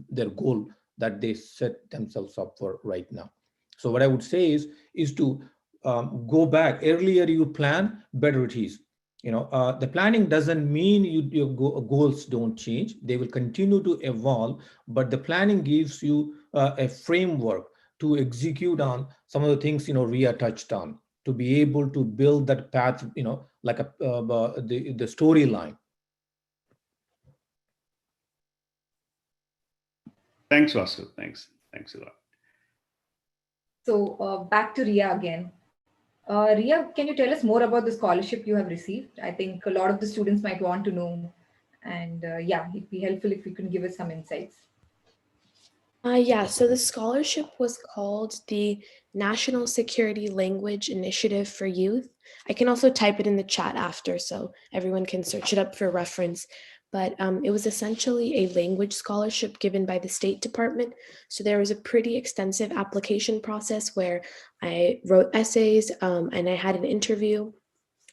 E: their goal that they set themselves up for right now. So what I would say is to go back. Earlier you plan, better it is. The planning doesn't mean your goals don't change. They will continue to evolve, but the planning gives you a framework to execute on some of the things, Ria touched on, to be able to build that path, like the storyline.
A: Thanks, Vasu. Thanks a lot.
B: So back to Ria again. Ria, can you tell us more about the scholarship you have received? I think a lot of the students might want to know. And yeah, it'd be helpful if you can give us some insights.
D: Yeah, so the scholarship was called the National Security Language Initiative for Youth. I can also type it in the chat after so everyone can search it up for reference. But it was essentially a language scholarship given by the State Department. So there was a pretty extensive application process where I wrote essays and I had an interview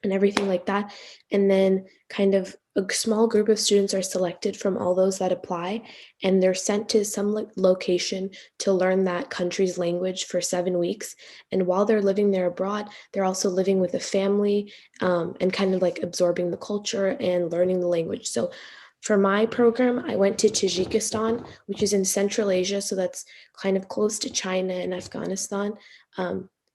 D: and everything like that. And then kind of a small group of students are selected from all those that apply, and they're sent to some location to learn that country's language for 7 weeks. And while they're living there abroad, they're also living with a family and kind of like absorbing the culture and learning the language. So for my program, I went to Tajikistan, which is in Central Asia. So that's kind of close to China and Afghanistan.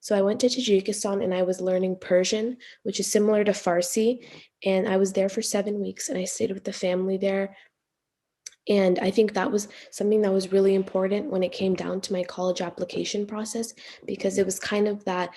D: So I went to Tajikistan and I was learning Persian, which is similar to Farsi. And I was there for 7 weeks and I stayed with the family there. And I think that was something that was really important when it came down to my college application process, because it was kind of that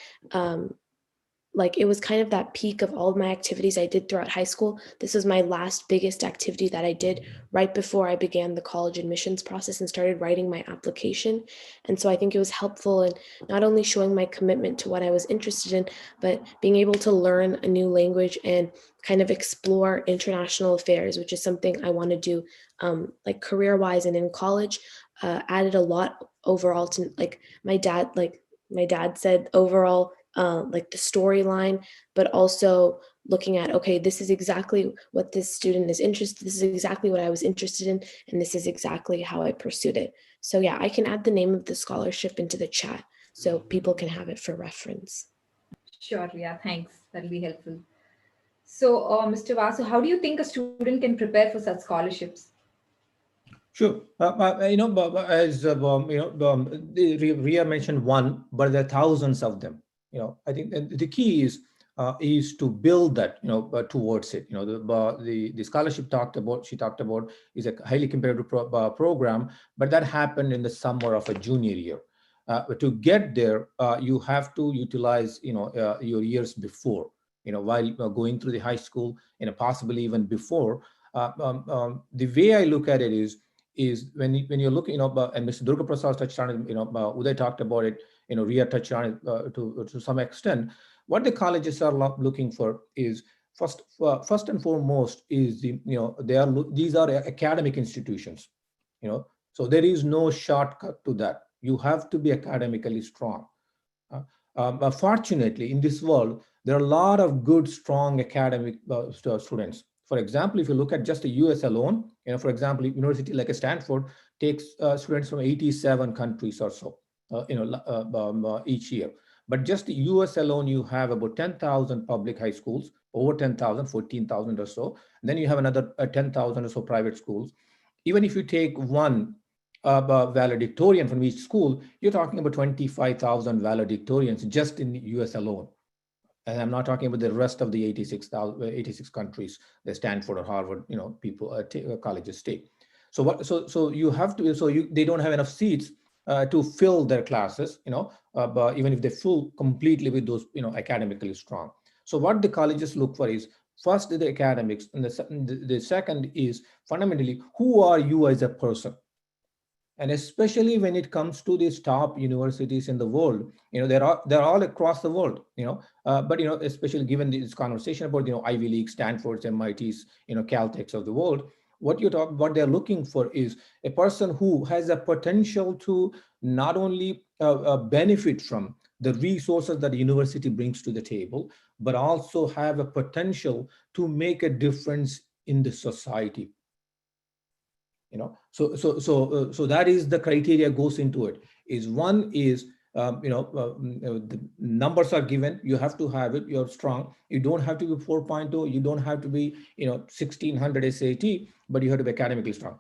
D: it was kind of that peak of all of my activities I did throughout high school. This was my last biggest activity that I did right before I began the college admissions process and started writing my application. And so I think it was helpful in not only showing my commitment to what I was interested in, but being able to learn a new language and kind of explore international affairs, which is something I want to do like career-wise and in college. Added a lot overall to my dad said overall like the storyline, but also looking at, okay, this is exactly what this student is interested. This is exactly what I was interested in. And this is exactly how I pursued it. So yeah, I can add the name of the scholarship into the chat so people can have it for reference.
B: Sure, yeah, thanks. That'll be helpful. So, Mr. Vasu, how do you think a student can prepare for such scholarships?
E: Sure. As Ria mentioned one, but there are thousands of them. I think the key is to build that, towards it. The scholarship she talked about is a highly competitive program, but that happened in the summer of a junior year. But to get there, you have to utilize, your years before, while going through the high school, possibly even before. The way I look at it is when you're looking, and Mr. Durga Prasad touched on it, Uday talked about it, Ria touched on it to some extent. What the colleges are looking for is first and foremost is these are academic institutions, so there is no shortcut to that. You have to be academically strong. Fortunately, in this world, there are a lot of good, strong academic students. For example, if you look at just the US alone, for example, university like a Stanford takes students from 87 countries or so, each year. But just the US alone, you have about 10,000 public high schools, over 10,000, 14,000 or so. And then you have another 10,000 or so private schools. Even if you take one valedictorian from each school, you're talking about 25,000 valedictorians just in the US alone. And I'm not talking about the rest of the 86 countries that Stanford or Harvard, people colleges take. So you have to. They don't have enough seats to fill their classes. But even if they fill completely with those, academically strong. So what the colleges look for is first the academics, and the second is fundamentally who are you as a person. And especially when it comes to these top universities in the world, they're all across the world, but especially given this conversation about Ivy League, Stanford's, MIT's, Caltech's of the world, what they're looking for is a person who has a potential to not only benefit from the resources that the university brings to the table, but also have a potential to make a difference in the society. So that is the criteria goes into it. Is one is the numbers are given, you have to have it, you're strong, you don't have to be 4.0, you don't have to be 1600 SAT, but you have to be academically strong.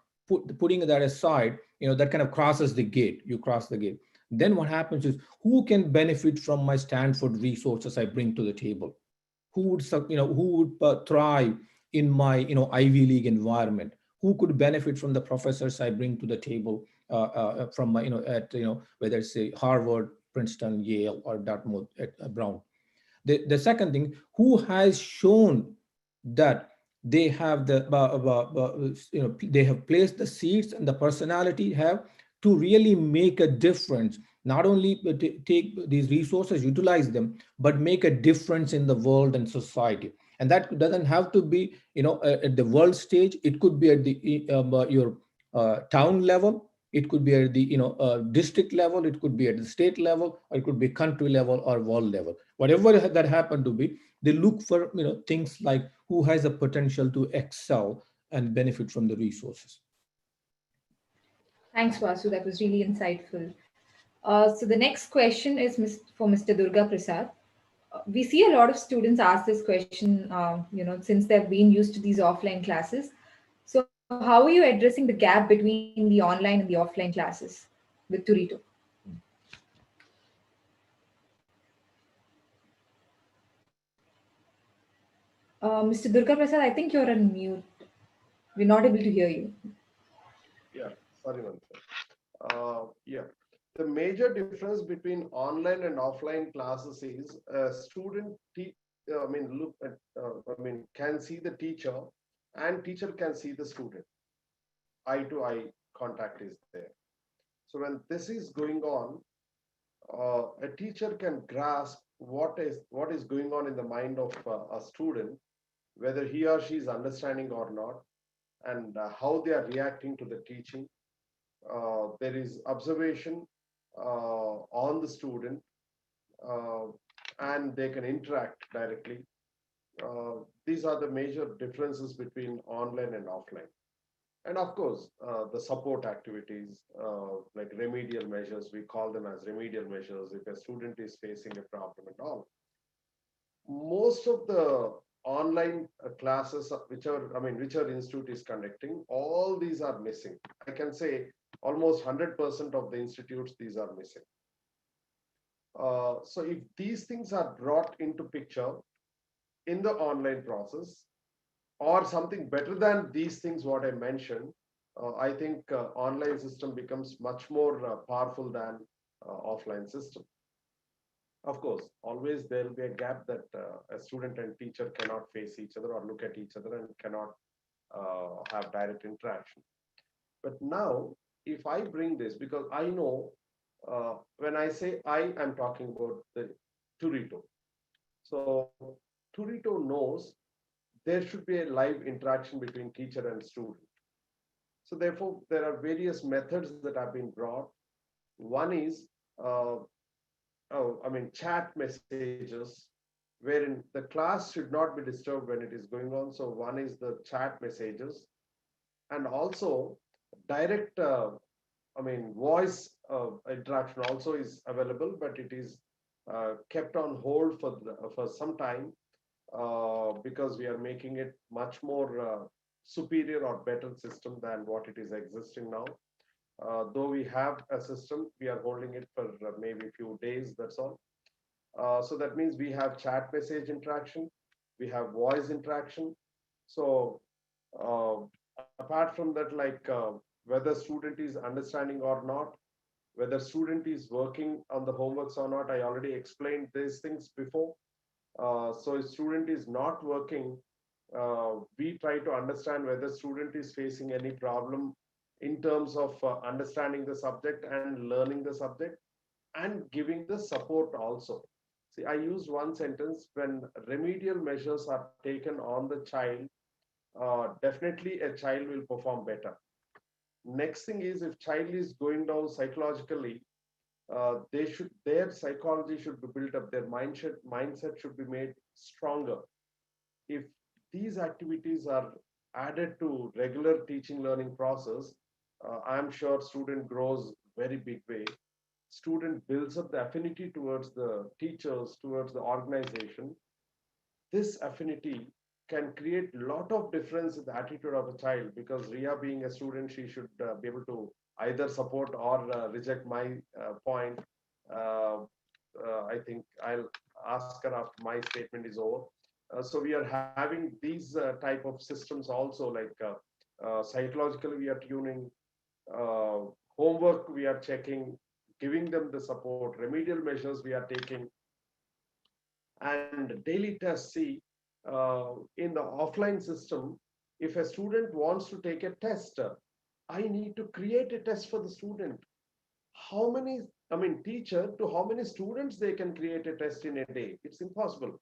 E: Putting that aside, that kind of crosses the gate, you cross the gate. Then what happens is who can benefit from my Stanford resources I bring to the table, who would thrive in my Ivy League environment, who could benefit from the professors I bring to the table from my, whether it's Harvard, Princeton, Yale, or Dartmouth, Brown. The second thing, who has shown that they have the they have placed the seeds and the personality have to really make a difference, not only take these resources, utilize them, but make a difference in the world and society. And that doesn't have to be at the world stage. It could be at the your town level, it could be at the district level, it could be at the state level, or it could be country level or world level. Whatever that happened to be, they look for things like who has the potential to excel and benefit from the resources.
B: Thanks, Vasu. That was really insightful. So the next question is for Mr. Durga Prasad. We see a lot of students ask this question, since they've been used to these offline classes. So how are you addressing the gap between the online and the offline classes with Turito? Mr. Durga Prasad, I think you're on mute. We're not able to hear you.
C: Yeah, sorry, Mansa. Yeah, the major difference between online and offline classes is a student, can see the teacher, and teacher can see the student. Eye to eye contact is there. So when this is going on, a teacher can grasp what is going on in the mind of a student, whether he or she is understanding or not, and how they are reacting to the teaching. There is observation on the student, and they can interact directly. These are the major differences between online and offline. And of course, the support activities, like remedial measures, we call them as remedial measures if a student is facing a problem and all. Most of the online classes, whichever institute is conducting, all these are missing. I can say almost 100% of the institutes, these are missing. So if these things are brought into picture in the online process, or something better than these things what I mentioned, I think online system becomes much more powerful than offline system. Of course, always there will be a gap that a student and teacher cannot face each other or look at each other and cannot have direct interaction. But now, if I bring this, because I know when I say I'm talking about the Turito. So Turito knows there should be a live interaction between teacher and student. So therefore, there are various methods that have been brought. One is, chat messages, wherein the class should not be disturbed when it is going on. So one is the chat messages, and also direct, voice interaction also is available, but it is kept on hold for some time. Because we are making it much more superior or better system than what it is existing now. Though we have a system, we are holding it for maybe a few days, that's all. So that means we have chat message interaction, we have voice interaction. So apart from that, whether student is understanding or not, whether student is working on the homeworks or not, I already explained these things before. So if student is not working, we try to understand whether student is facing any problem in terms of understanding the subject and learning the subject and giving the support also. See, I used one sentence: when remedial measures are taken on the child, definitely a child will perform better. Next thing is, if child is going down psychologically, their psychology should be built up, their mindset should be made stronger. If these activities are added to regular teaching learning process, I'm sure student grows very big way. Student builds up the affinity towards the teachers, towards the organization. This affinity can create a lot of difference in the attitude of a child, because Ria being a student, she should be able to either support or reject my point. I think I'll ask her after my statement is over. So we are having these type of systems also, like psychologically we are tuning, homework we are checking, giving them the support, remedial measures we are taking. and daily tests. See, in the offline system, if a student wants to take a test, I need to create a test for the student. How many, I mean, teacher to how many students they can create a test in a day? It's impossible.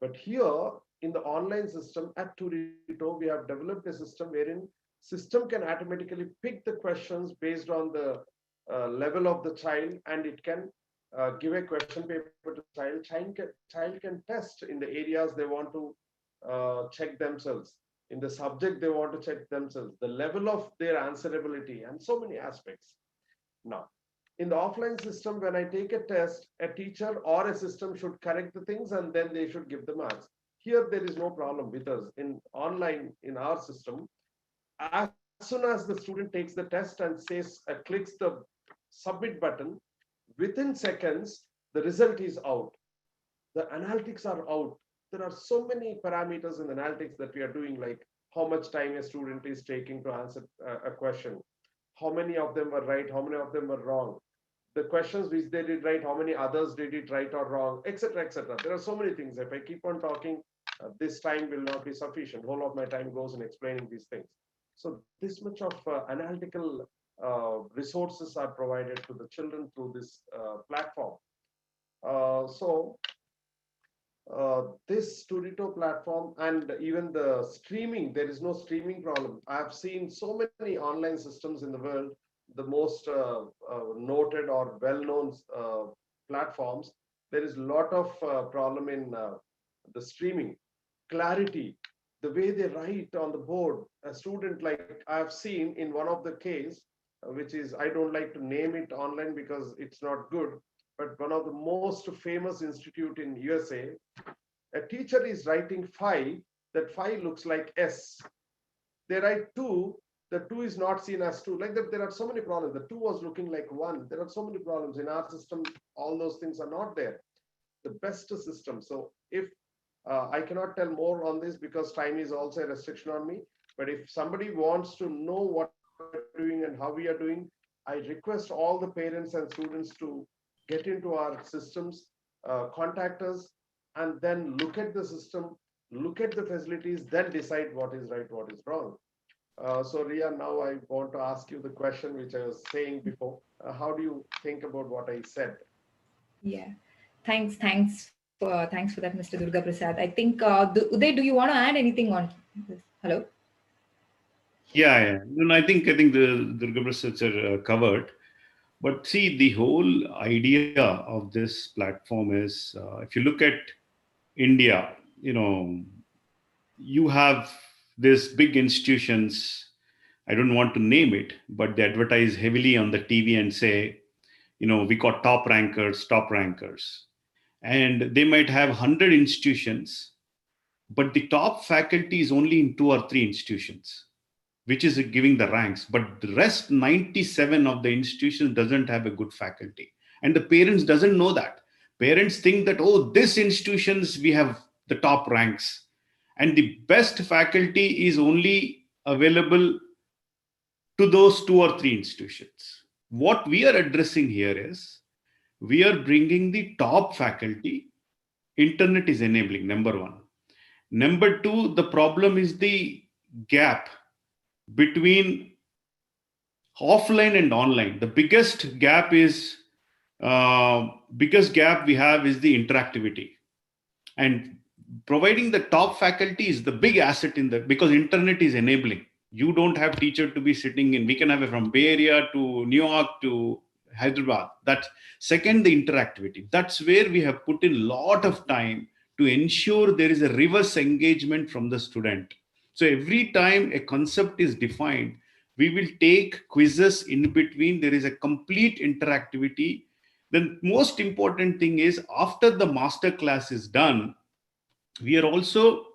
C: But here in the online system at Turito, we have developed a system wherein system can automatically pick the questions based on the level of the child, and it can give a question paper to child. Child can test in the areas they want to check themselves, in the subject they want to check themselves, the level of their answerability, and so many aspects. Now, in the offline system, when I take a test, a teacher or a system should correct the things and then they should give the marks. Here, there is no problem with us. In online, in our system, as soon as the student takes the test and says, clicks the submit button, within seconds, the result is out. The analytics are out. There are so many parameters in analytics that we are doing, like how much time a student is taking to answer a question, how many of them were right, how many of them were wrong, the questions which they did right, how many others did it right or wrong, etc., etc. There are so many things. If I keep on talking, this time will not be sufficient. Whole of my time goes in explaining these things. So this much of analytical resources are provided to the children through this platform. This Turito platform, and even the streaming, there is no streaming problem. I've seen so many online systems in the world. The most noted or well-known platforms, there is a lot of problem in the streaming. Clarity, the way they write on the board. A student, like I've seen in one of the case, which is, I don't like to name it online because it's not good, but one of the most famous institute in USA, a teacher is writing 5, that 5 looks like S. They write 2, the 2 is not seen as 2. Like that, there are so many problems. The 2 was looking like 1. There are so many problems in our system. All those things are not there. The best system. So if I cannot tell more on this because time is also a restriction on me. But if somebody wants to know what we're doing and how we are doing, I request all the parents and students to get into our systems, contact us, and then look at the system, look at the facilities, then decide what is right, what is wrong. So Ria, now I want to ask you the question which I was saying before. How do you think about what I said?
B: Yeah, thanks for that, Mr. Durga Prasad. I think Uday, do you want to add anything on this? Hello.
A: Yeah. No, I think the Durga Prasad are covered. But see, the whole idea of this platform is, if you look at India, you have these big institutions. I don't want to name it, but they advertise heavily on the TV and say, we got top rankers. And they might have 100 institutions, but the top faculty is only in 2 or 3 institutions, which is giving the ranks. But the rest 97 of the institutions doesn't have a good faculty. And the parents doesn't know that. Parents think that, oh, this institutions, we have the top ranks. And the best faculty is only available to those 2 or 3 institutions. What we are addressing here is, we are bringing the top faculty. Internet is enabling, number 1. Number 2, the problem is the gap between offline and online. The biggest gap we have is the interactivity, and providing the top faculty is the big asset because internet is enabling. You don't have teacher to be sitting in. We can have it from Bay Area to New York to Hyderabad. That's second, the interactivity. That's where we have put in a lot of time to ensure there is a reverse engagement from the student. So every time a concept is defined, we will take quizzes in between. There is a complete interactivity. The most important thing is, after the master class is done, we are also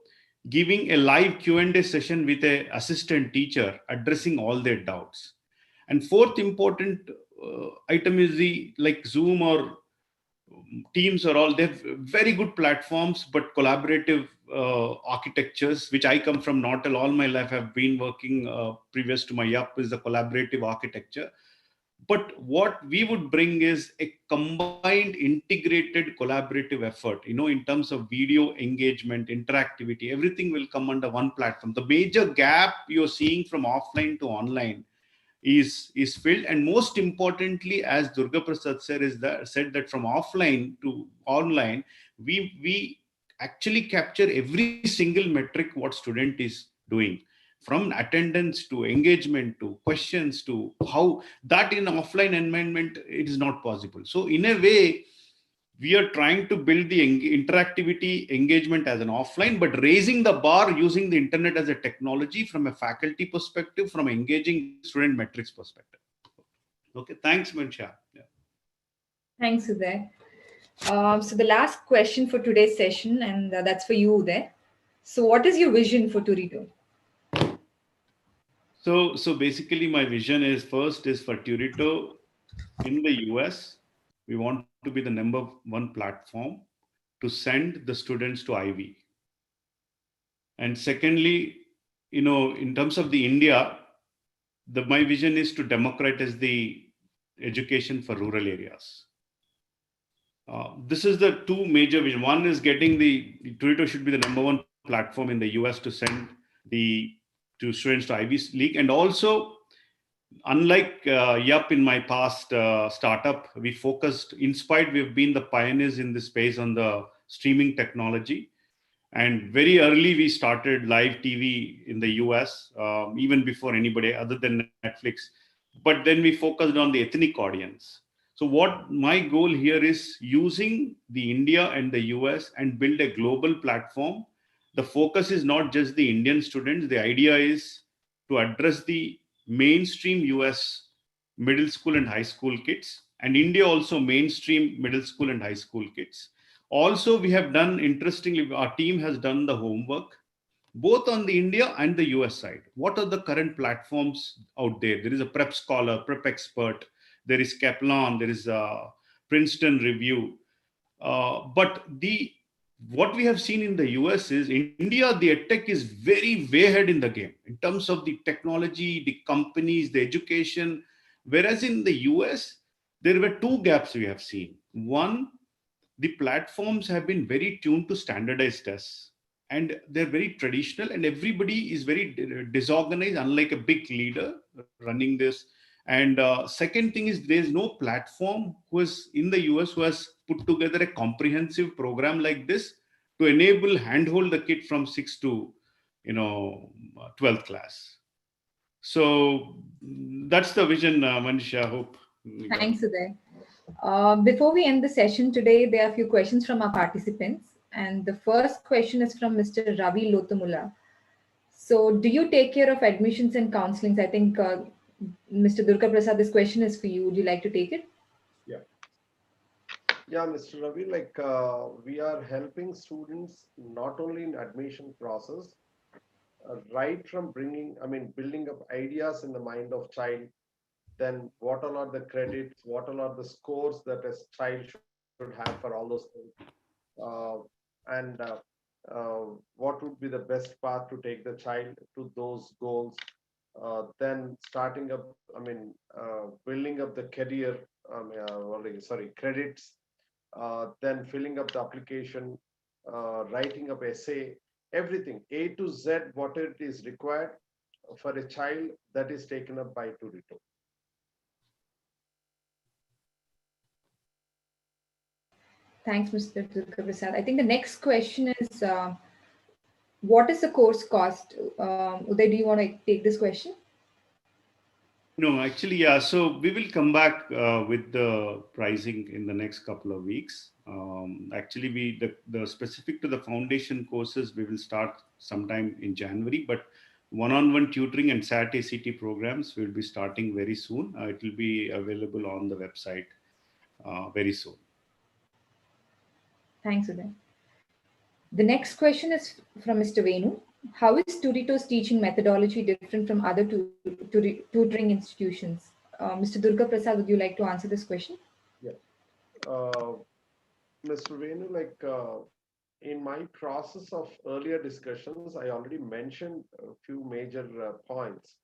A: giving a live Q&A session with an assistant teacher addressing all their doubts. And fourth important item is like Zoom or Teams or all. They have very good platforms, but collaborative architectures, which I come from Nortel. All my life I've been working previous to my YUP is the collaborative architecture.
F: But what we would bring is a combined, integrated, collaborative effort, in terms of video engagement, interactivity, everything will come under one platform. The major gap you're seeing from offline to online is filled. And most importantly, as Durga Prasad said that from offline to online, we actually capture every single metric what student is doing, from attendance to engagement to questions to how that in offline environment it is not possible. So in a way, we are trying to build the interactivity engagement as an offline, but raising the bar using the internet as a technology from a faculty perspective, from engaging student metrics perspective. Okay, thanks, Mansha. Yeah.
B: Thanks, Uday. So the last question for today's session, and that's for you, Uday. So what is your vision for Turito?
F: So basically my vision is, first is for Turito in the US, we want to be the number one platform to send the students to Ivy. And secondly, in terms of the India, my vision is to democratize the education for rural areas. This is the two major vision. One is getting Turito should be the number one platform in the US to send to students to Ivy League. And also, unlike in my past startup, we focused, we've been the pioneers in this space on the streaming technology. And very early, we started live TV in the US, even before anybody other than Netflix. But then we focused on the ethnic audience. So what my goal here is using the India and the US and build a global platform. The focus is not just the Indian students. The idea is to address the mainstream US middle school and high school kids, and India also mainstream middle school and high school kids. Also, we have done, interestingly, our team has done the homework both on the India and the US side. What are the current platforms out there? There is a Prep Scholar, Prep Expert, there is Kaplan, there is a Princeton Review. But what we have seen in the US is, in India, the EdTech is very way ahead in the game in terms of the technology, the companies, the education. Whereas in the US, there were two gaps we have seen. One, the platforms have been very tuned to standardized tests, and they're very traditional, and everybody is very disorganized, unlike a big leader running this. And second thing is, there's no platform who is in the US who has put together a comprehensive program like this to enable handhold the kid from 6th to 12th class. So that's the vision, Manisha. I hope.
B: Thanks, Uday. Before we end the session today, there are a few questions from our participants. And the first question is from Mr. Ravi Lotamula. So do you take care of admissions and counselings? I think, Mr. Durga Prasad, this question is for you. Would you like to take it?
C: Yeah, Mr. Ravi, we are helping students not only in admission process, right from building up ideas in the mind of child, then what all are the credits, what all are the scores that a child should have for all those things, and what would be the best path to take the child to those goals, then starting up, building up the career, credits, then filling up the application, writing up essay, everything, A to Z, what it is required for a child, that is taken up by Turito.
B: Thanks, Mr. Durga Prasad. I think the next question is, what is the course cost? Uday, do you want to take this question?
F: No, actually, yeah. So we will come back with the pricing in the next couple of weeks. Actually, the specific to the foundation courses, we will start sometime in January, but one-on-one tutoring and SAT ACT programs will be starting very soon. It will be available on the website very soon.
B: Thanks, Uday. The next question is from Mr. Venu. How is Turito's teaching methodology different from other tutoring institutions? Mr. Durga Prasad, would you like to answer this question?
C: Yeah. Mr. Venu, in my process of earlier discussions, I already mentioned a few major points.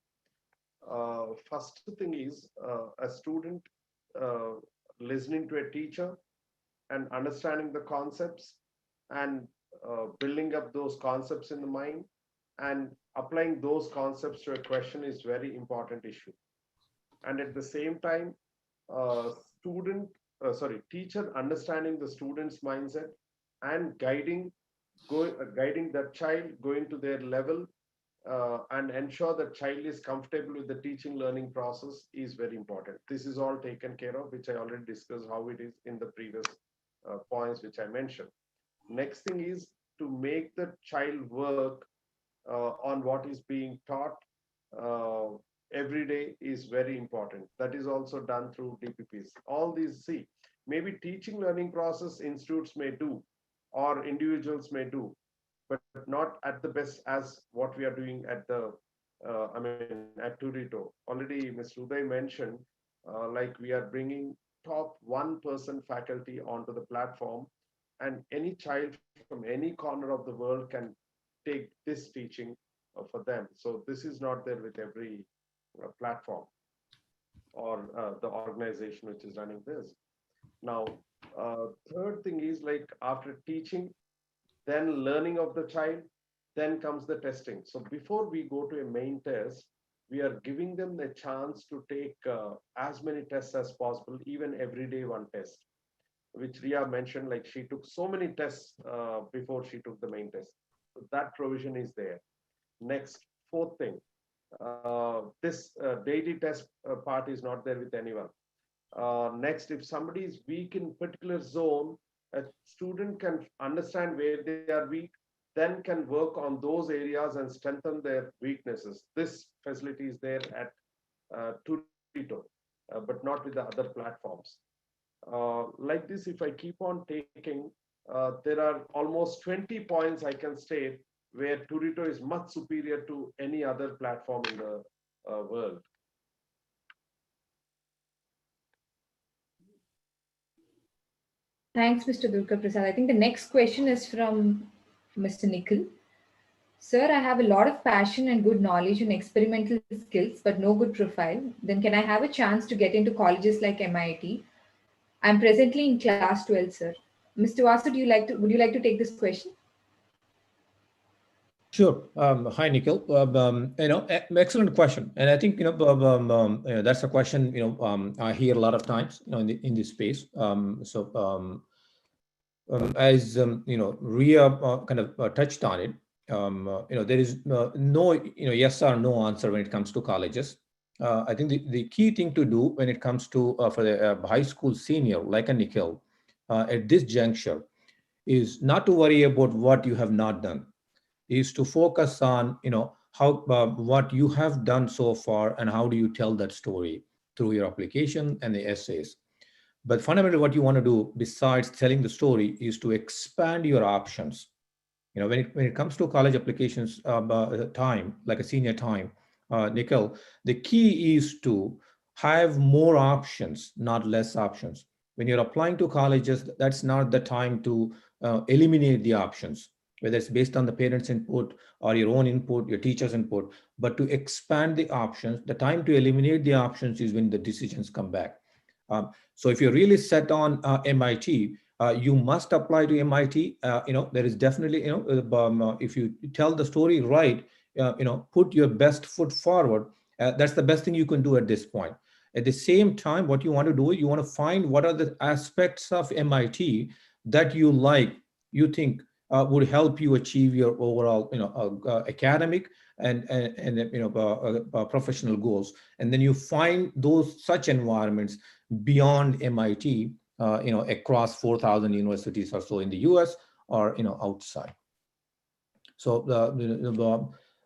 C: First thing is a student listening to a teacher and understanding the concepts and building up those concepts in the mind and applying those concepts to a question is very important issue. And at the same time, teacher understanding the student's mindset and guiding that child going to their level and ensure that child is comfortable with the teaching learning process is very important. This is all taken care of, which I already discussed how it is in the previous points which I mentioned. Next thing is to make the child work on what is being taught every day is very important. That is also done through DPPs. All these, see, maybe teaching learning process institutes may do or individuals may do, but not at the best as what we are doing at the, at Turito. Already Ms. Uday mentioned, like we are bringing top 1% faculty onto the platform, and any child from any corner of the world can take this teaching for them. So this is not there with every platform or the organization which is running this. Now, third thing is like after teaching, then learning of the child, then comes the testing. So before we go to a main test, we are giving them the chance to take as many tests as possible, even every day one test, which Ria mentioned, like she took so many tests before she took the main test. So that provision is there. Next, fourth thing, this daily test part is not there with anyone. Next, if somebody is weak in particular zone, a student can understand where they are weak, then can work on those areas and strengthen their weaknesses. This facility is there at Turito, but not with the other platforms. Like this, if I keep on taking, there are almost 20 points I can state where Turito is much superior to any other platform in the world.
B: Thanks, Mr. Durga Prasad. I think the next question is from Mr. Nikhil. Sir, I have a lot of passion and good knowledge and experimental skills, but no good profile. Then can I have a chance to get into colleges like MIT? I'm presently in class 12, sir. Mr. Vasu, would you like to take this question?
E: Sure. Hi, Nikhil. Excellent question, and I think that's a question I hear a lot of times in this space. As Ria kind of touched on it. There is no yes or no answer when it comes to colleges. I think the key thing to do when it comes to for the high school senior like a Nikhil at this juncture is not to worry about what you have not done, is to focus on how what you have done so far and how do you tell that story through your application and the essays. But fundamentally what you want to do besides telling the story is to expand your options. When it comes to college applications time, like a senior time, Nikhil, the key is to have more options, not less options. When you're applying to colleges, that's not the time to eliminate the options, whether it's based on the parents' input or your own input, your teacher's input, but to expand the options. The time to eliminate the options is when the decisions come back. So if you're really set on MIT, you must apply to MIT. There is definitely, if you tell the story right, put your best foot forward. That's the best thing you can do at this point. At the same time, what you want to do, you want to find what are the aspects of MIT that you like, you think would help you achieve your overall, academic and professional goals. And then you find those such environments beyond MIT, across 4,000 universities or so in the US or, outside. So,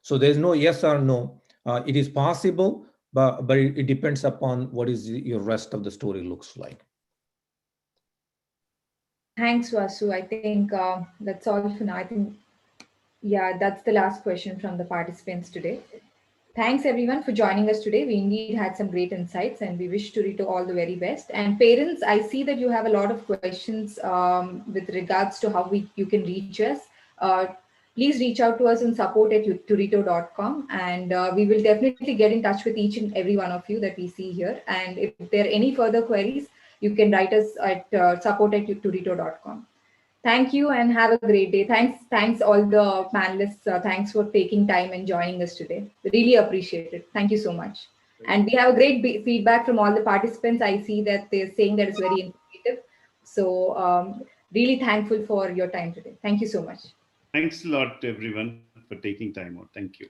E: so there's no yes or no. It is possible, but it depends upon what is your rest of the story looks like.
B: Thanks, Vasu. I think that's all for now. I think, yeah, that's the last question from the participants today. Thanks everyone for joining us today. We indeed had some great insights and we wish Turito all the very best. And parents, I see that you have a lot of questions with regards to how you can reach us. please reach out to us on support@turito.com, and we will definitely get in touch with each and every one of you that we see here. And if there are any further queries, you can write us at support@turito.com. Thank you and have a great day. Thanks all the panelists. Thanks for taking time and joining us today. Really appreciate it. Thank you so much. And we have a great feedback from all the participants. I see that they're saying that it's very informative. So really thankful for your time today. Thank you so much.
F: Thanks a lot, everyone, for taking time out. Thank you.